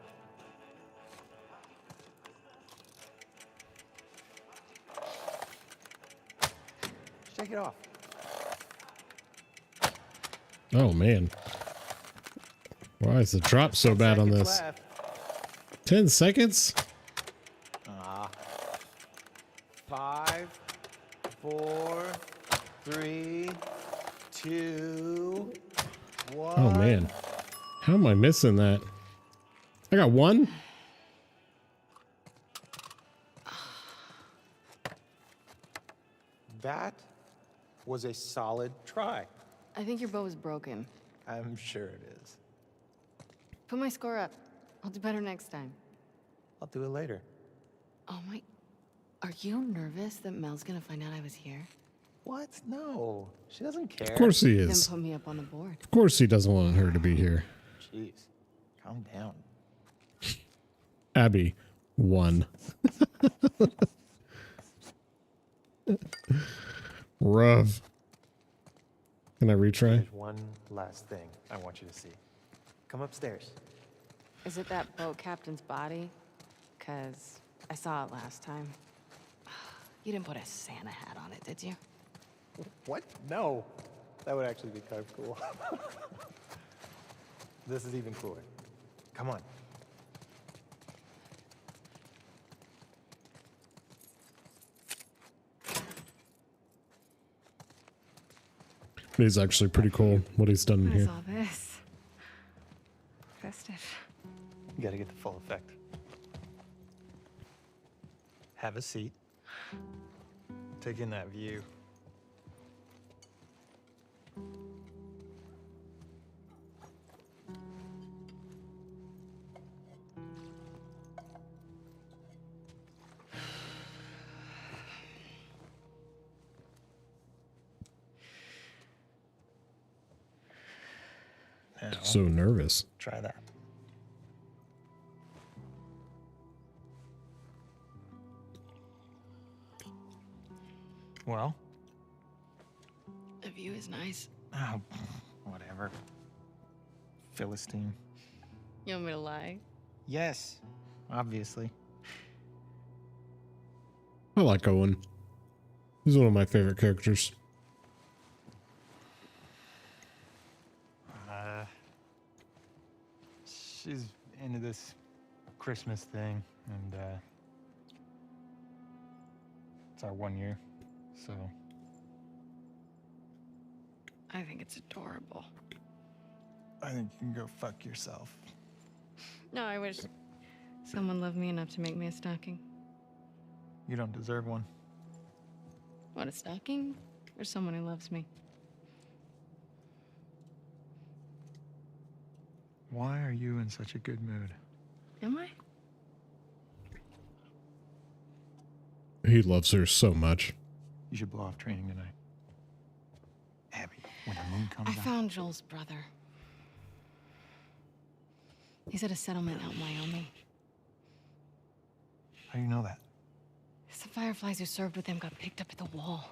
[SPEAKER 6] Shake it off.
[SPEAKER 2] Oh man. Why is the drop so bad on
[SPEAKER 6] Seconds
[SPEAKER 2] this?
[SPEAKER 6] left.
[SPEAKER 2] 10 seconds?
[SPEAKER 6] 5, 4, 3, 2, 1.
[SPEAKER 2] Oh man. How am I missing that? I got one?
[SPEAKER 6] That was a solid try.
[SPEAKER 1] I think your bow is broken.
[SPEAKER 6] I'm sure it is.
[SPEAKER 1] Put my score up. I'll do better next time.
[SPEAKER 6] I'll do it later.
[SPEAKER 1] Oh my... Are you nervous that Mel's gonna find out I was here?
[SPEAKER 6] What? No. She doesn't care.
[SPEAKER 2] Of course he
[SPEAKER 1] Then
[SPEAKER 2] is.
[SPEAKER 1] put me up on the board.
[SPEAKER 2] Of course he doesn't want her to be here.
[SPEAKER 6] Jeez. Calm down.
[SPEAKER 2] Abby won. Rough. Can I retry?
[SPEAKER 6] There's one last thing I want you to see. Come upstairs.
[SPEAKER 1] Is it that boat captain's body? 'Cause I saw it last time. You didn't put a Santa hat on it, did you?
[SPEAKER 6] What? No. That would actually be kind of cool. This is even cooler. Come on.
[SPEAKER 2] It is actually pretty cool what he's done
[SPEAKER 1] What is
[SPEAKER 2] here.
[SPEAKER 1] all this? Festive.
[SPEAKER 6] You gotta get the full effect. Have a seat. Take in that view. Now,
[SPEAKER 2] So nervous.
[SPEAKER 6] try that. Well,
[SPEAKER 1] The view is nice.
[SPEAKER 6] oh, whatever. Philistine.
[SPEAKER 1] You want me to lie?
[SPEAKER 6] Yes, obviously.
[SPEAKER 2] I like Owen. He's one of my favorite characters.
[SPEAKER 5] She's into this Christmas thing, and it's our 1 year, so
[SPEAKER 1] I think it's adorable.
[SPEAKER 5] I think you can go fuck yourself.
[SPEAKER 1] No, I wish someone loved me enough to make me a stocking.
[SPEAKER 5] You don't deserve one.
[SPEAKER 1] What, a stocking? Or someone who loves me?
[SPEAKER 5] Why are you in such a good mood?
[SPEAKER 1] Am I?
[SPEAKER 2] He loves her so much.
[SPEAKER 5] You should blow off training tonight. Abby, when the moon comes
[SPEAKER 1] I
[SPEAKER 5] out...
[SPEAKER 1] found Joel's brother. He's at a settlement out in Wyoming.
[SPEAKER 5] How do you know that?
[SPEAKER 1] The Fireflies who served with him got picked up at the wall.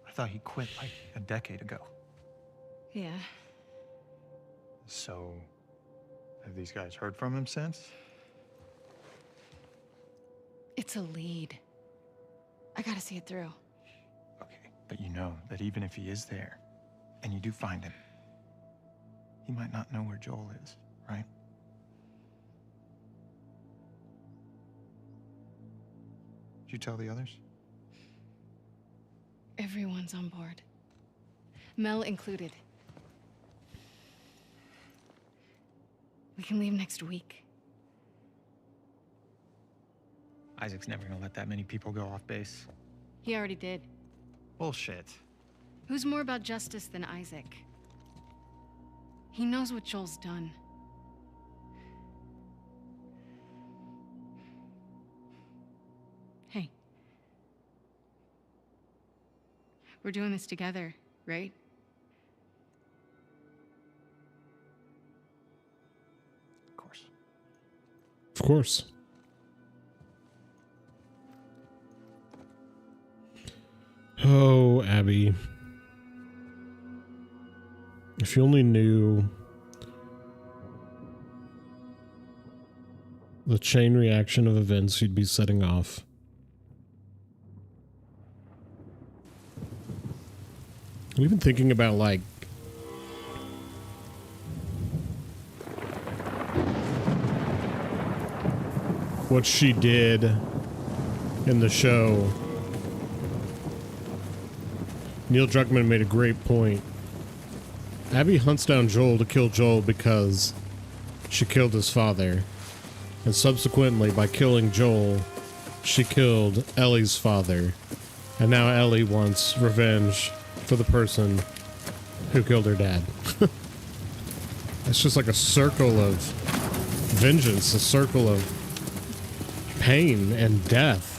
[SPEAKER 5] I thought he quit like a decade ago.
[SPEAKER 1] Yeah.
[SPEAKER 5] So, have these guys heard from him since?
[SPEAKER 1] It's a lead. I gotta see it through.
[SPEAKER 5] Okay, but you know that even if he is there, and you do find him, he might not know where Joel is, right? Did you tell the others?
[SPEAKER 1] Everyone's on board. Mel included. We can leave next week.
[SPEAKER 5] Isaac's never gonna let that many people go off base.
[SPEAKER 1] He already did.
[SPEAKER 5] Bullshit.
[SPEAKER 1] Who's more about justice than Isaac? He knows what Joel's done. Hey. We're doing this together, right?
[SPEAKER 5] Of course.
[SPEAKER 2] Of course. Oh, Abby. If you only knew the chain reaction of events you'd be setting off. I'm even thinking about, like, what she did in the show. Neil Druckmann made a great point. Abby hunts down Joel to kill Joel because she killed his father. And subsequently, by killing Joel, she killed Ellie's father. And now Ellie wants revenge for the person who killed her dad. It's just like a circle of vengeance, a circle of pain and death.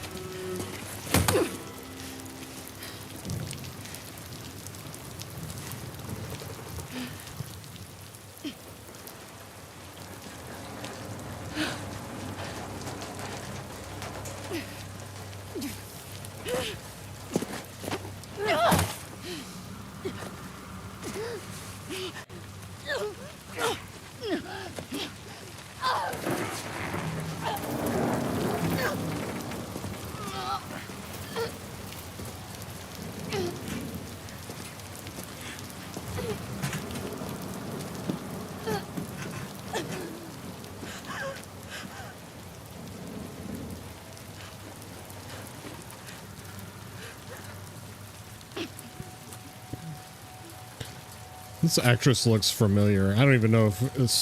[SPEAKER 2] This actress looks familiar. I don't even know if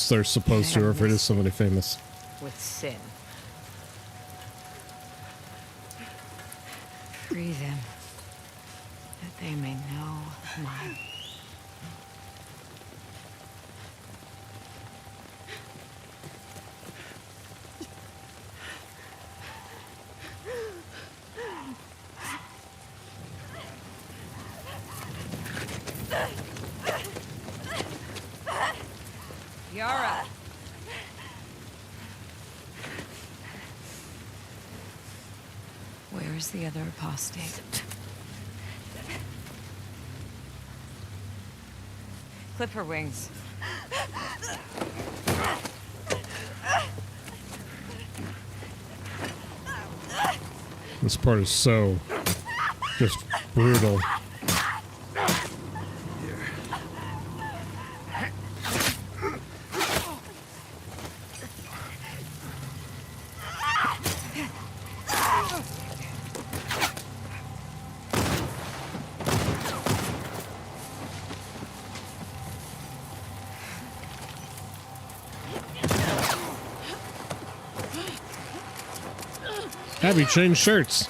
[SPEAKER 2] they're supposed to or if it is somebody famous.
[SPEAKER 7] With sin. Free them, that they may know my... Yara! Where is the other apostate? Clip her wings.
[SPEAKER 2] This part is so just brutal. Abby, change shirts.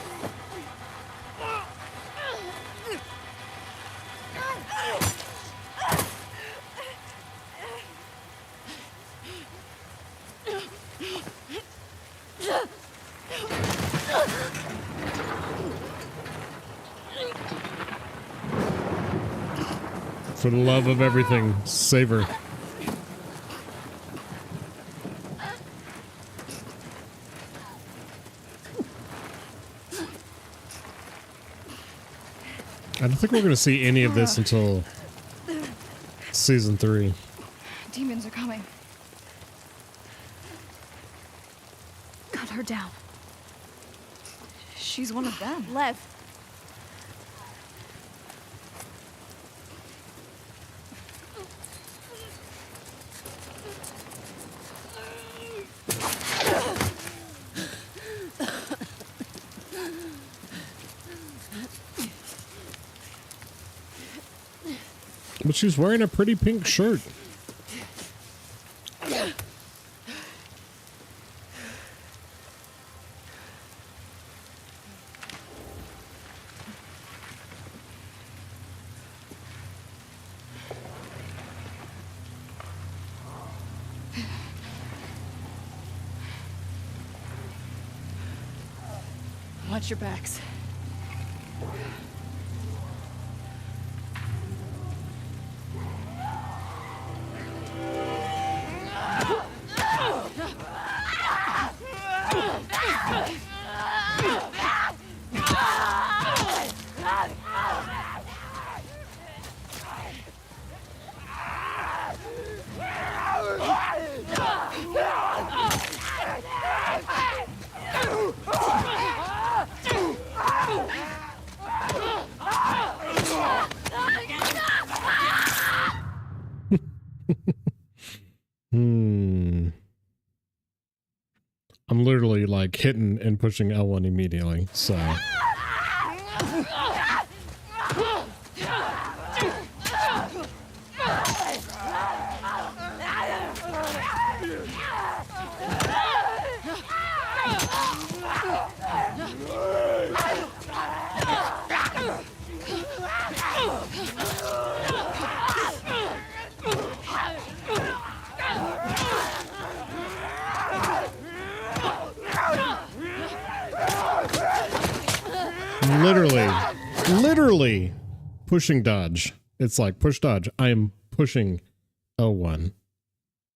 [SPEAKER 2] For the love of everything, save her. I don't think we're going to see any of this until season 3.
[SPEAKER 8] Demons are coming. Cut her down. She's one of them.
[SPEAKER 3] Lev.
[SPEAKER 2] But she's wearing a pretty pink shirt.
[SPEAKER 8] Watch your backs. I'm literally like hitting and pushing L1 immediately, so. Literally pushing dodge. It's like push dodge. I am pushing L1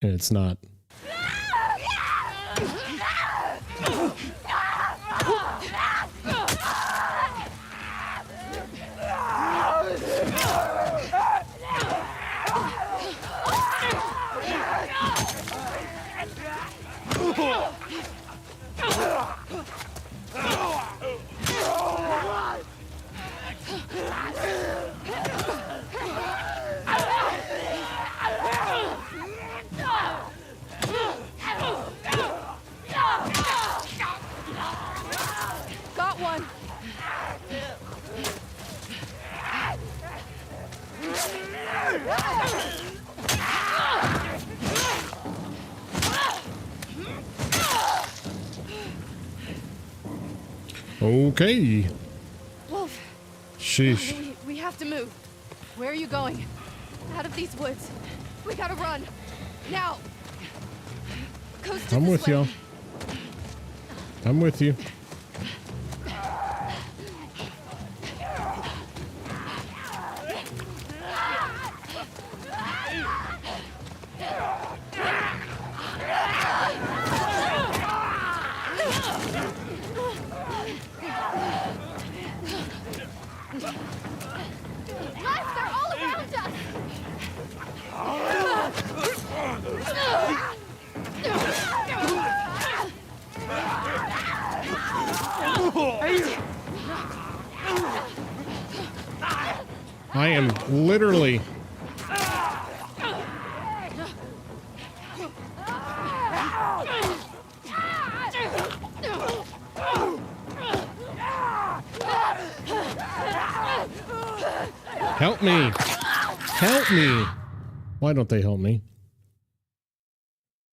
[SPEAKER 8] and it's not.
[SPEAKER 3] Got one.
[SPEAKER 2] Okay.
[SPEAKER 3] Wolf,
[SPEAKER 2] Sheesh.
[SPEAKER 3] we have to move. Where are you going? Out of these woods. We gotta run. Now. Coast
[SPEAKER 2] I'm with y'all. I'm with you.
[SPEAKER 3] They're all around us.
[SPEAKER 2] I am literally. Help me. Help me. Why don't they help me?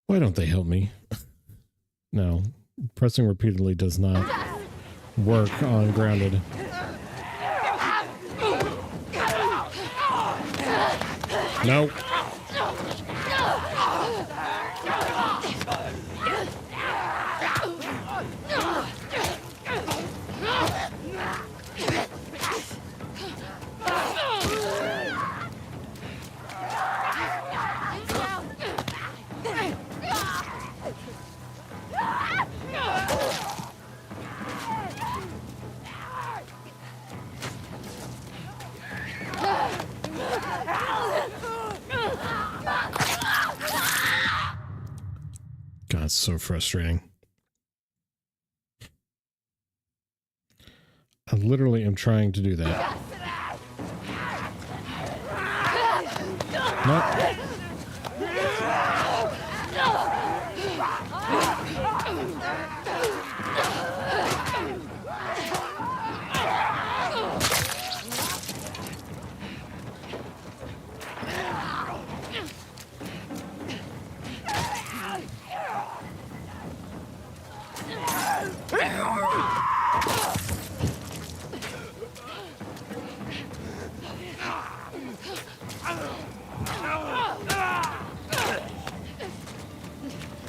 [SPEAKER 2] Why don't they help me? No. Pressing repeatedly does not work on grounded. Nope. so frustrating. I literally am trying to do that. No.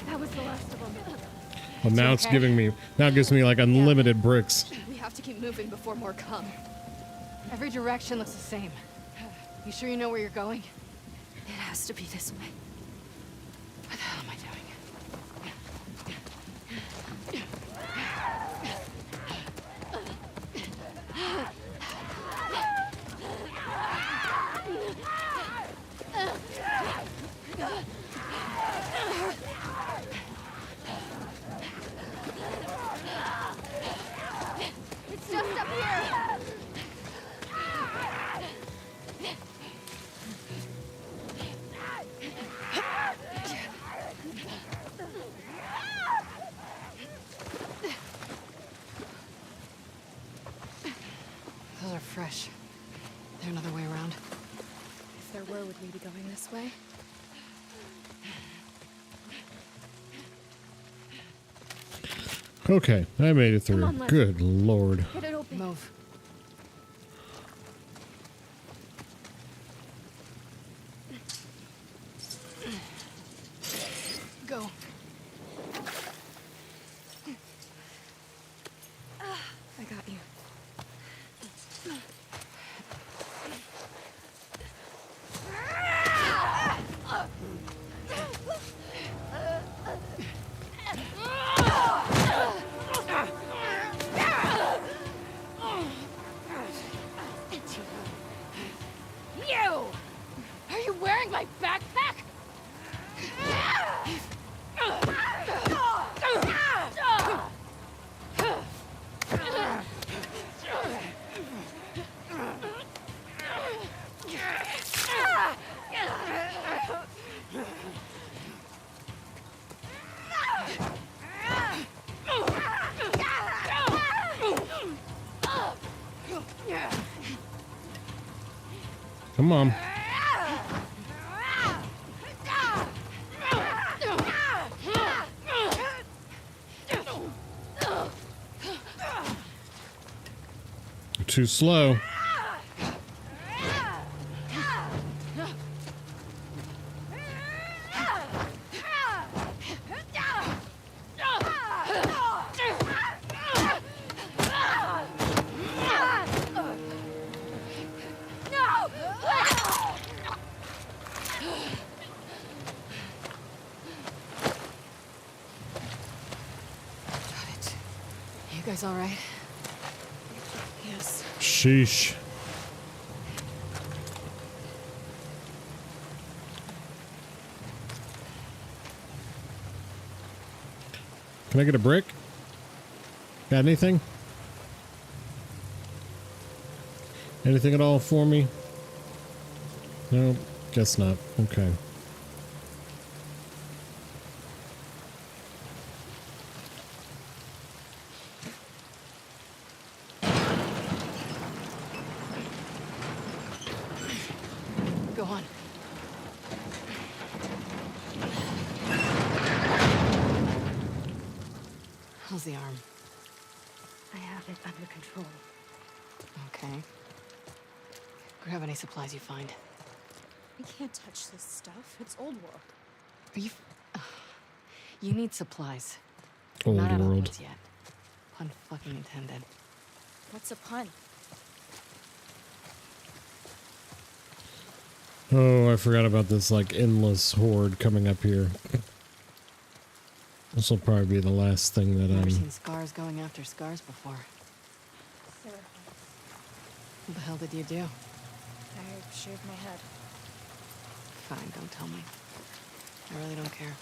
[SPEAKER 3] That was the last of them.
[SPEAKER 2] Well, now it's
[SPEAKER 1] okay?
[SPEAKER 2] giving me, now it gives me like unlimited bricks.
[SPEAKER 3] We have to keep moving before more come.
[SPEAKER 1] Every direction looks the same. You sure you know where you're going?
[SPEAKER 3] It has to be this way.
[SPEAKER 1] What the hell am I doing?
[SPEAKER 3] It's just up here.
[SPEAKER 1] Those are fresh. There another way around?
[SPEAKER 3] If there were, would we be going this way?
[SPEAKER 2] Okay, I made it through.
[SPEAKER 3] on, Les.
[SPEAKER 2] Good lord.
[SPEAKER 3] Get it open.
[SPEAKER 1] Move. Go.
[SPEAKER 3] I got you.
[SPEAKER 1] You! Are you wearing my backpack?
[SPEAKER 2] Come on. You're too slow.
[SPEAKER 1] You guys all right?
[SPEAKER 3] Yes.
[SPEAKER 2] Sheesh. Can I get a brick? Got anything? Anything at all for me? No, guess not. Okay.
[SPEAKER 1] Go on. How's the arm?
[SPEAKER 3] I have it under control.
[SPEAKER 1] Okay. Grab any supplies you find.
[SPEAKER 3] We can't touch this stuff. It's old world.
[SPEAKER 1] Are you... You need supplies.
[SPEAKER 2] Old
[SPEAKER 1] Not out of the
[SPEAKER 2] world.
[SPEAKER 1] woods yet. Pun fucking intended.
[SPEAKER 3] What's a pun?
[SPEAKER 2] Oh, I forgot about this like endless horde coming up here. This will probably be the last thing that
[SPEAKER 1] Never seen scars going after scars before.
[SPEAKER 3] Sarah.
[SPEAKER 1] What the hell did you do?
[SPEAKER 3] I shaved my head.
[SPEAKER 1] Fine, don't tell me. I really don't care.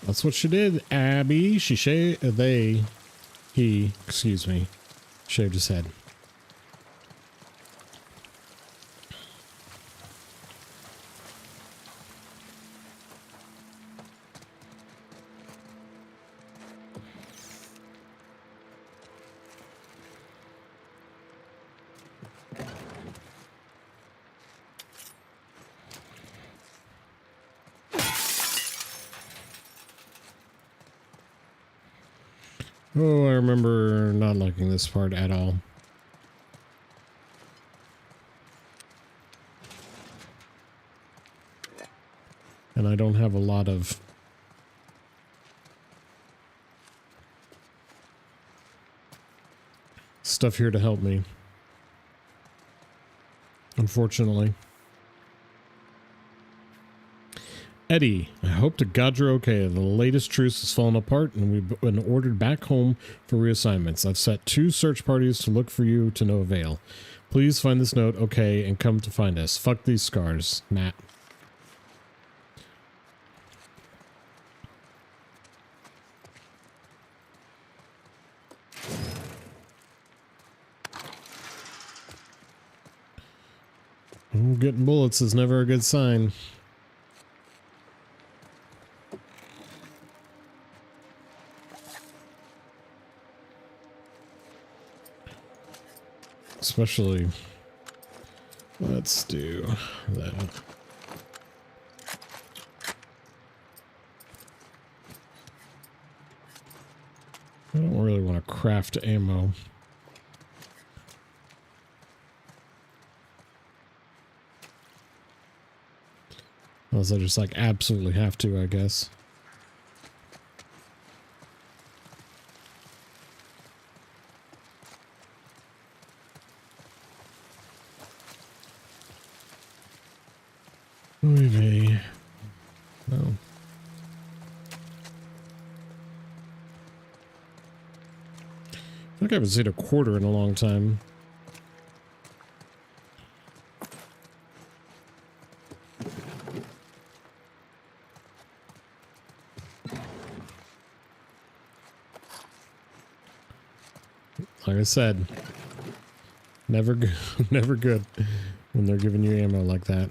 [SPEAKER 2] That's what she did, Abby. He, excuse me, shaved his head. Oh, I remember not liking this part at all. And I don't have a lot of stuff here to help me, unfortunately. Eddie, I hope to God you're okay. The latest truce has fallen apart and we've been ordered back home for reassignments. I've set 2 search parties to look for you to no avail. Please find this note, okay, and come to find us. Fuck these scars, Matt. Getting bullets is never a good sign. Especially, let's do that. I don't really want to craft ammo. Unless I just like absolutely have to, I guess. Maybe. No. I think I haven't seen a quarter in a long time. Like I said, never good, never good when they're giving you ammo like that.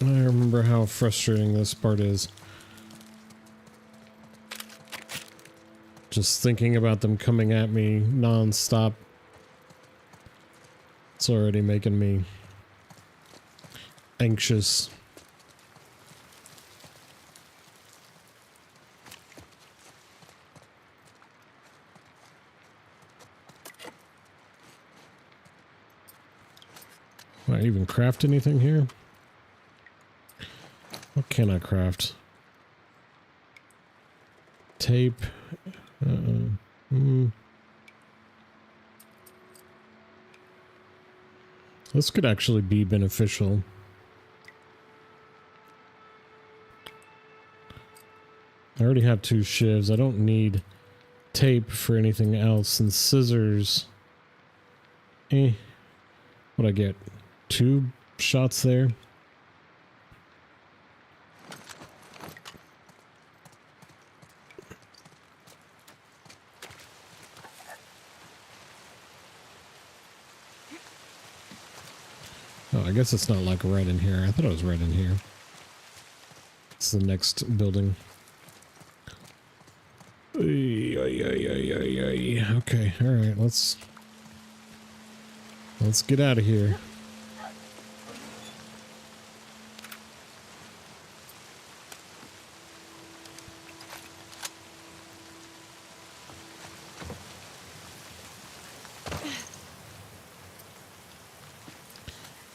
[SPEAKER 2] I remember how frustrating this part is. Just thinking about them coming at me non-stop. It's already making me anxious. Can I even craft anything here? What can I craft? Tape. This could actually be beneficial. I already have 2 shivs. I don't need tape for anything else. And scissors. What'd I get? 2 shots there. Oh, I guess it's not like right in here. I thought it was right in here. It's the next building. Okay, alright, let's get out of here.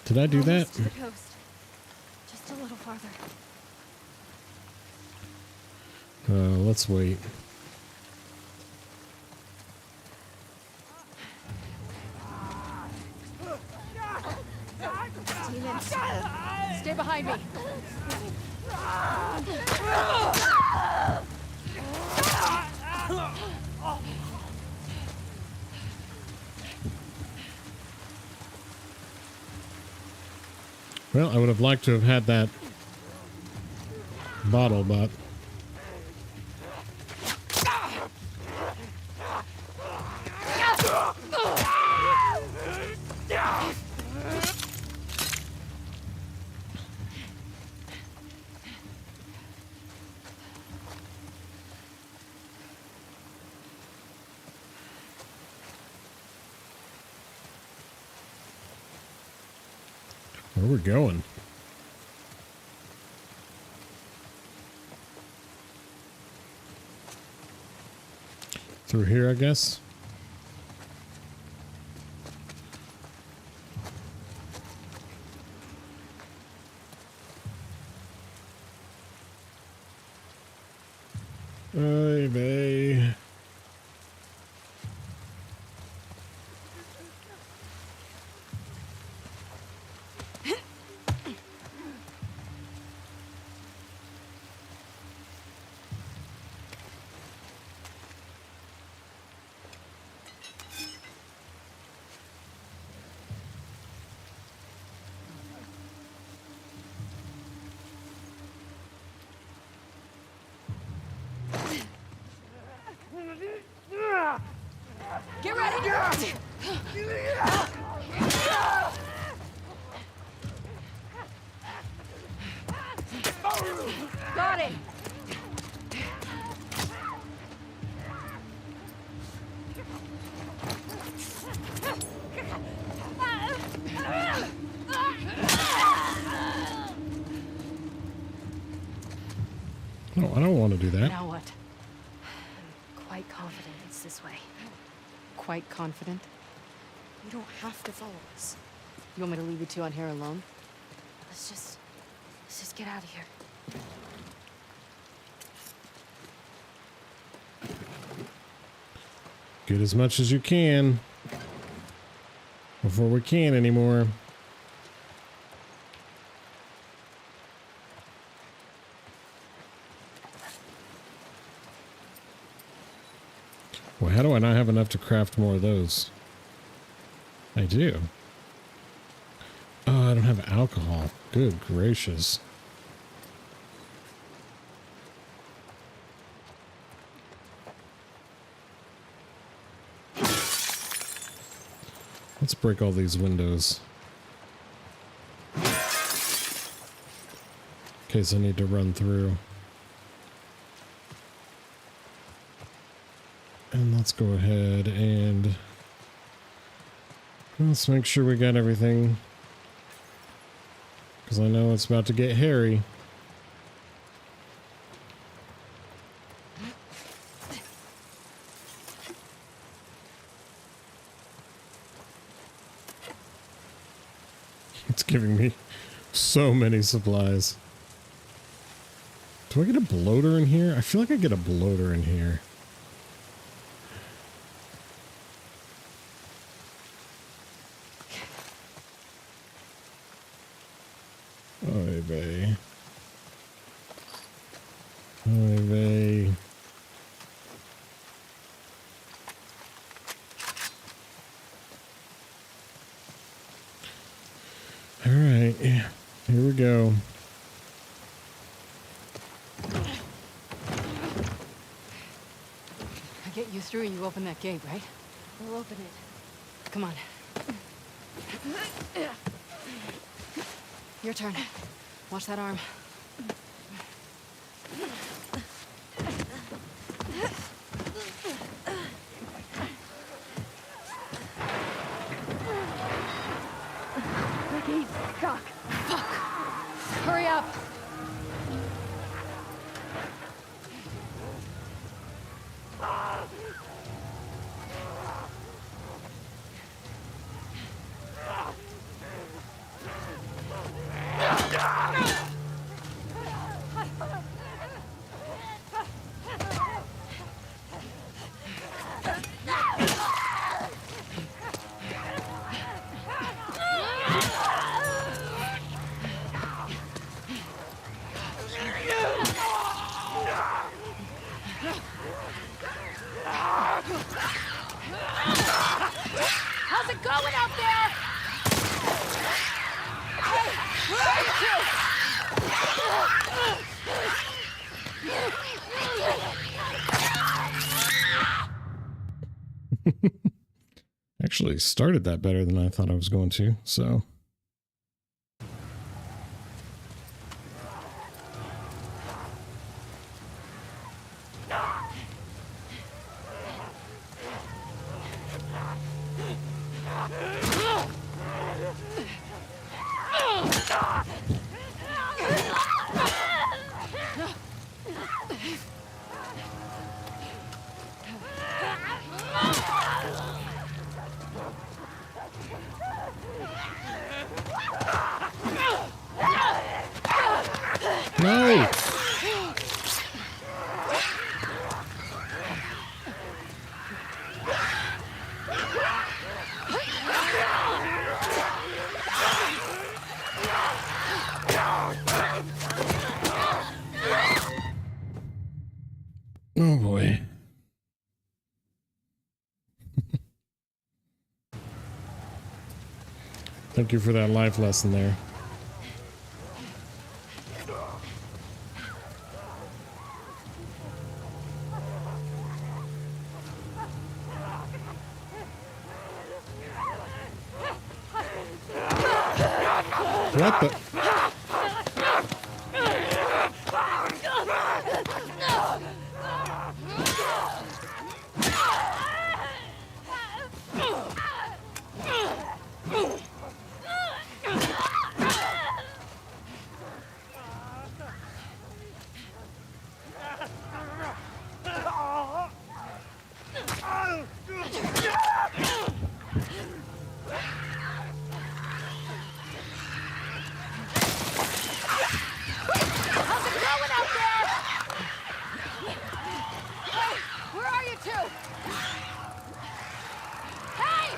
[SPEAKER 2] Did I do that?
[SPEAKER 3] Almost to the coast. Just a little farther.
[SPEAKER 2] Let's wait.
[SPEAKER 3] Demons. Stay behind me.
[SPEAKER 2] Well, I would have liked to have had that bottle, but where we're going? Through here, I guess. Oy vey.
[SPEAKER 3] Get ready! Got it!
[SPEAKER 2] No, I don't want to do that.
[SPEAKER 1] Now what? I'm quite confident it's this way. Quite confident?
[SPEAKER 3] You don't have to follow us.
[SPEAKER 1] You want me to leave you two on here alone?
[SPEAKER 3] Let's just get out of here.
[SPEAKER 2] Get as much as you can before we can't anymore. Well, how do I not have enough to craft more of those? I do. Oh, I don't have alcohol. Good gracious. Let's break all these windows. In case I need to run through. And let's go ahead and let's make sure we got everything. Because I know it's about to get hairy. It's giving me so many supplies. Do I get a bloater in here? I feel like I get a bloater in here. Oy vey. Oy vey. All right, here we go.
[SPEAKER 1] I get you through and you open that gate, right?
[SPEAKER 3] We'll open it.
[SPEAKER 1] Come on. Your turn. Watch that arm.
[SPEAKER 3] Ricky, cock. Fuck. Hurry up.
[SPEAKER 2] Actually started that better than I thought I was going to, so. No! Oh boy. Thank you for that life lesson there. What the?
[SPEAKER 3] Where are you two? Hey!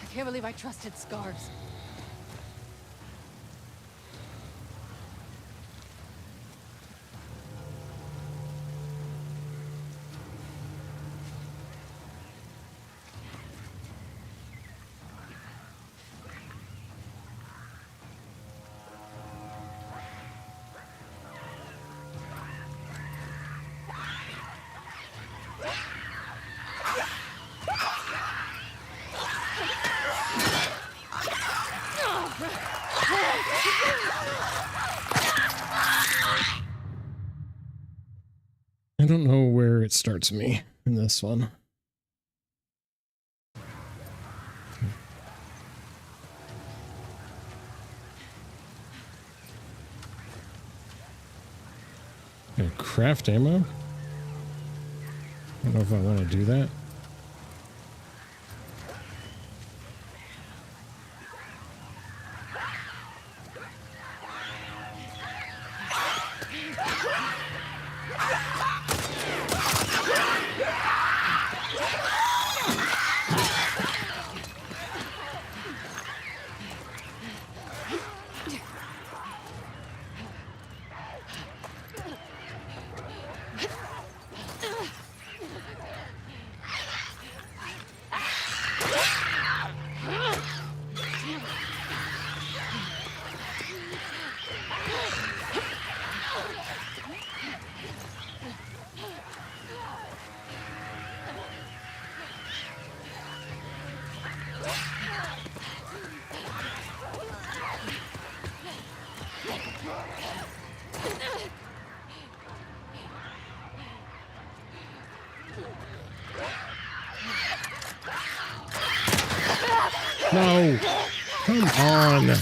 [SPEAKER 3] I can't believe I trusted scarves.
[SPEAKER 2] I don't know where it starts me in this one. Craft ammo? I don't know if I want to do that. No! Come on!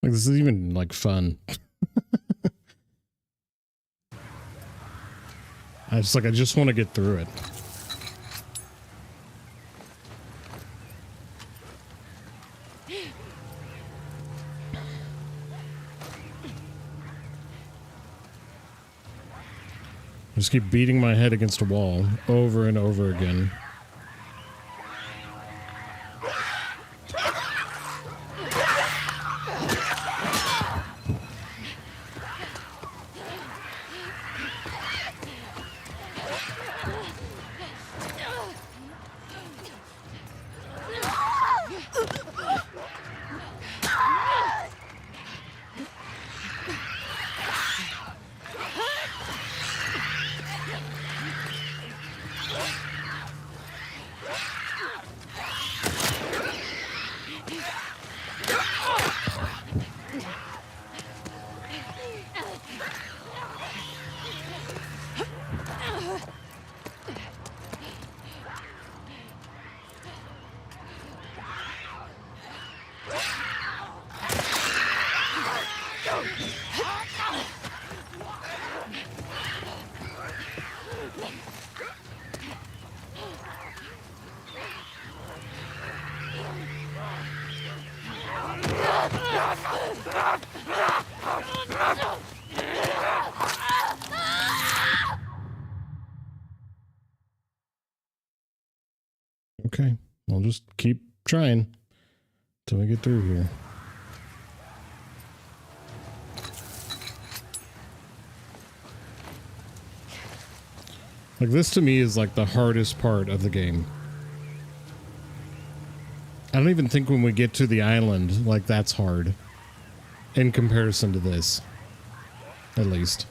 [SPEAKER 2] Like, this is even like fun. I just want to get through it. Just keep beating my head against a wall over and over again. Okay, I'll just keep trying till we get through here. Like, this to me is like the hardest part of the game. I don't even think when we get to the island, like, that's hard in comparison to this, at least.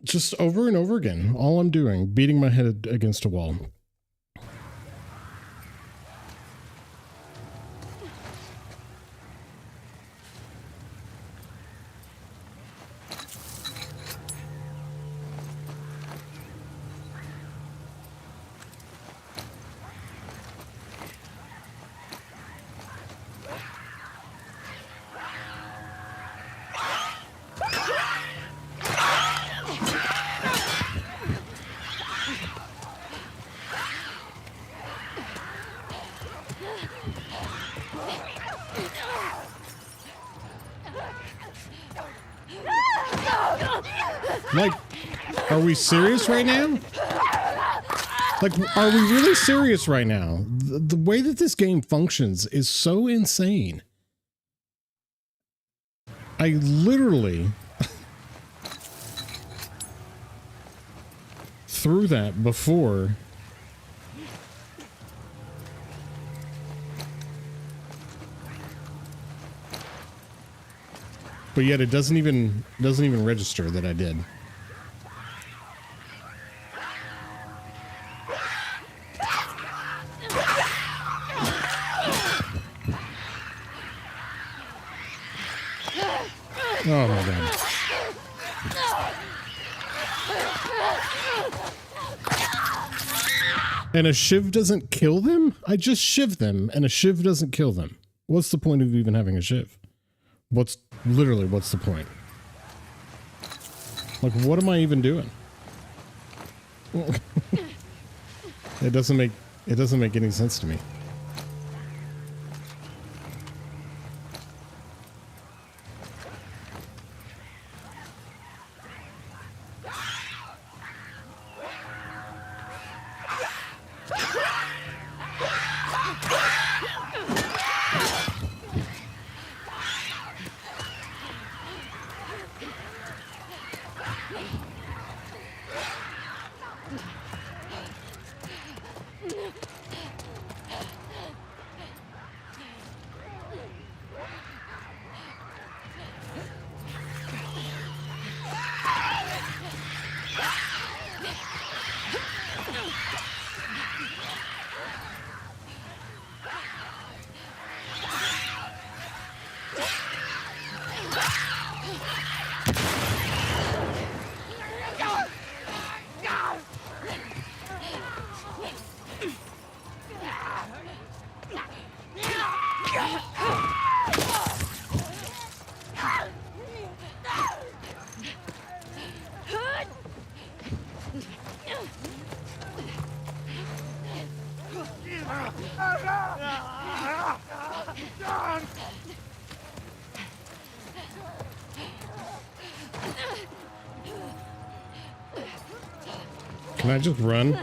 [SPEAKER 2] Just over and over again, all I'm doing, beating my head against a wall. Like, are we serious right now? Like, are we really serious right now? The way that this game functions is so insane. I literally threw that before. But yet it doesn't even register that I did. Oh my god. And a shiv doesn't kill them? I just shiv them and a shiv doesn't kill them. What's the point of even having a shiv? What's the point? Like, what am I even doing? It doesn't make any sense to me. Can I just run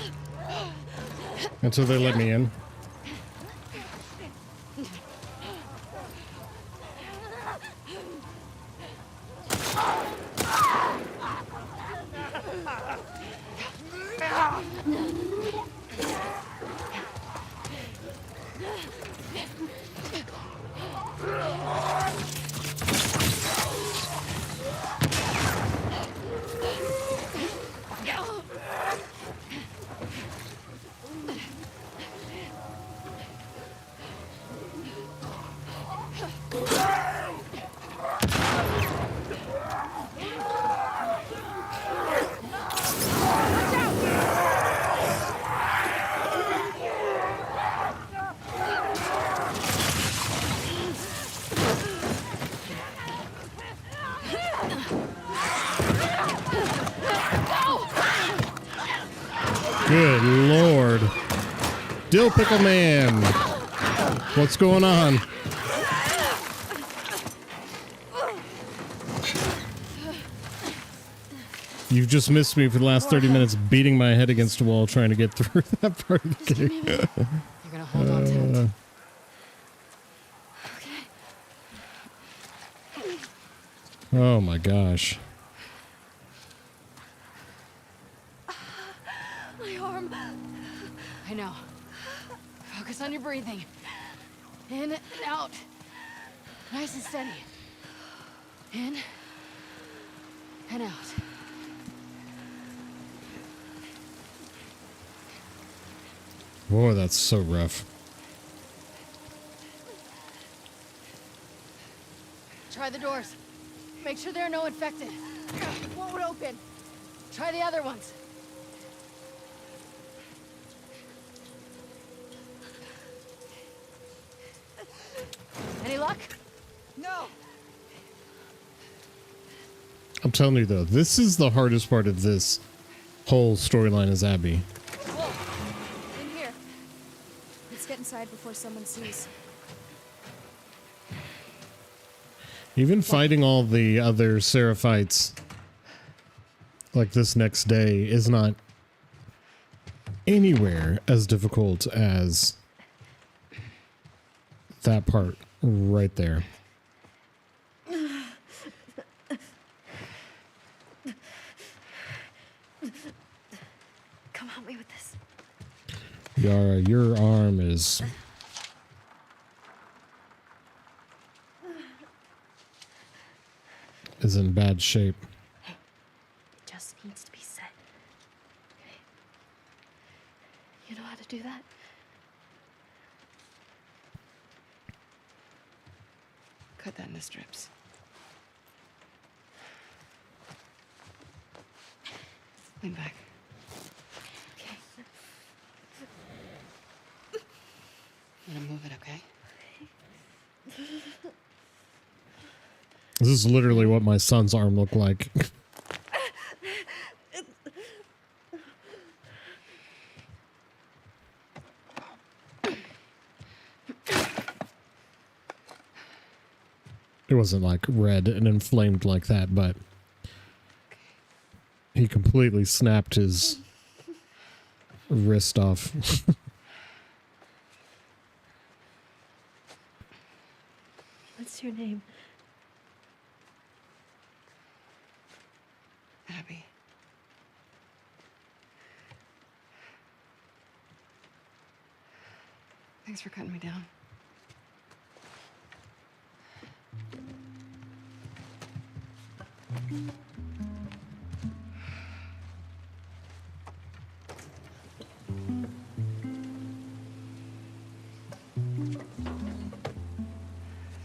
[SPEAKER 2] until they let me in? Good Lord. Dill Pickle Man. What's going on? You've just missed me for the last 30 minutes beating my head against a wall trying to get through that part of the game.
[SPEAKER 1] You're gonna hold on tight. Okay.
[SPEAKER 2] Oh my gosh.
[SPEAKER 3] My arm.
[SPEAKER 1] I know. Focus on your breathing. In and out. Nice and steady. In and out.
[SPEAKER 2] Boy, that's so rough.
[SPEAKER 1] Try the doors. Make sure there are no infected. Won't open. Try the other ones. Any luck?
[SPEAKER 3] No.
[SPEAKER 2] I'm telling you though, this is the hardest part of this whole storyline as Abby.
[SPEAKER 3] In here. Let's get inside before someone sees.
[SPEAKER 2] Even fighting all the other Seraphites like this next day is not anywhere as difficult as that part right there.
[SPEAKER 3] Come help me with this.
[SPEAKER 2] Yara, your arm is in bad shape.
[SPEAKER 3] It just needs to be said. You know how to do that?
[SPEAKER 1] Cut that into strips. Lean back.
[SPEAKER 3] Okay.
[SPEAKER 1] I'm gonna move it, okay?
[SPEAKER 2] This is literally what my son's arm looked like. It wasn't like red and inflamed like that, but he completely snapped his wrist off.
[SPEAKER 3] What's your name?
[SPEAKER 1] Abby. Thanks for cutting me down.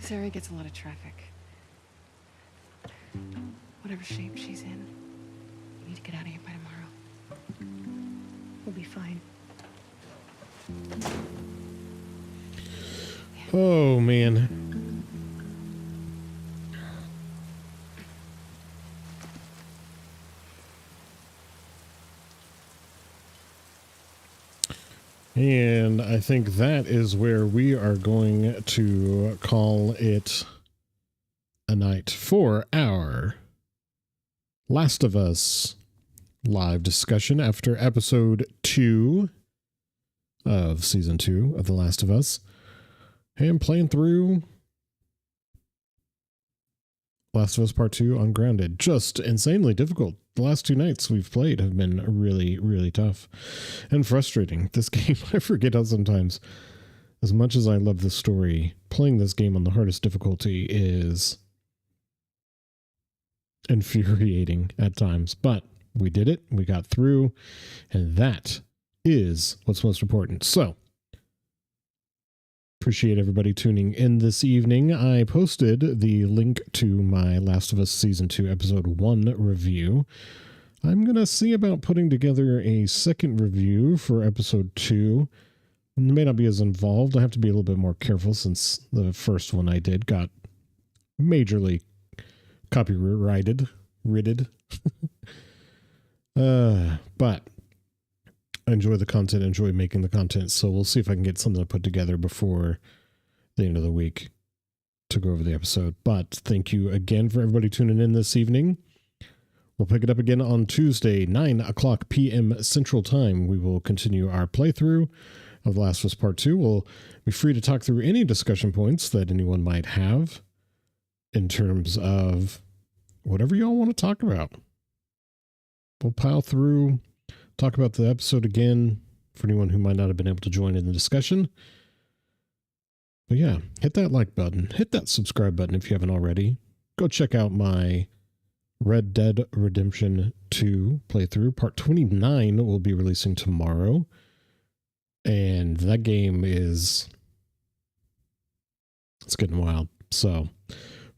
[SPEAKER 1] This area gets a lot of traffic. Whatever shape she's in, we need to get out of here by tomorrow.
[SPEAKER 3] We'll be fine.
[SPEAKER 2] Oh, man. And I think that is where we are going to call it a night for our Last of Us live discussion after episode 2 of season 2 of The Last of Us. And playing through Last of Us Part 2 Ungrounded. Just insanely difficult. The last 2 nights we've played have been really, really tough and frustrating. This game, I forget how sometimes, as much as I love the story, playing this game on the hardest difficulty is infuriating at times. But we did it. We got through. And that is what's most important. So, appreciate everybody tuning in this evening. I posted the link to my Last of Us Season 2 Episode 1 review. I'm going to see about putting together a second review for Episode 2. It may not be as involved. I have to be a little bit more careful since the first one I did got majorly copyrighted. But I enjoy the content, enjoy making the content, so we'll see if I can get something to put together before the end of the week to go over the episode. But thank you again for everybody tuning in this evening. We'll pick it up again on Tuesday, 9 o'clock p.m. Central Time. We will continue our playthrough of The Last of Us Part 2. We'll be free to talk through any discussion points that anyone might have in terms of whatever y'all want to talk about. We'll pile through, talk about the episode again for anyone who might not have been able to join in the discussion. But yeah, hit that like button, hit that subscribe button if you haven't already. Go check out my Red Dead Redemption 2 playthrough. Part 29 will be releasing tomorrow. And that game it's getting wild. So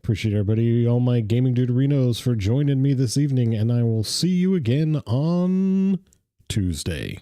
[SPEAKER 2] appreciate everybody, all my Gaming Dude Arenos, for joining me this evening, and I will see you again on Tuesday.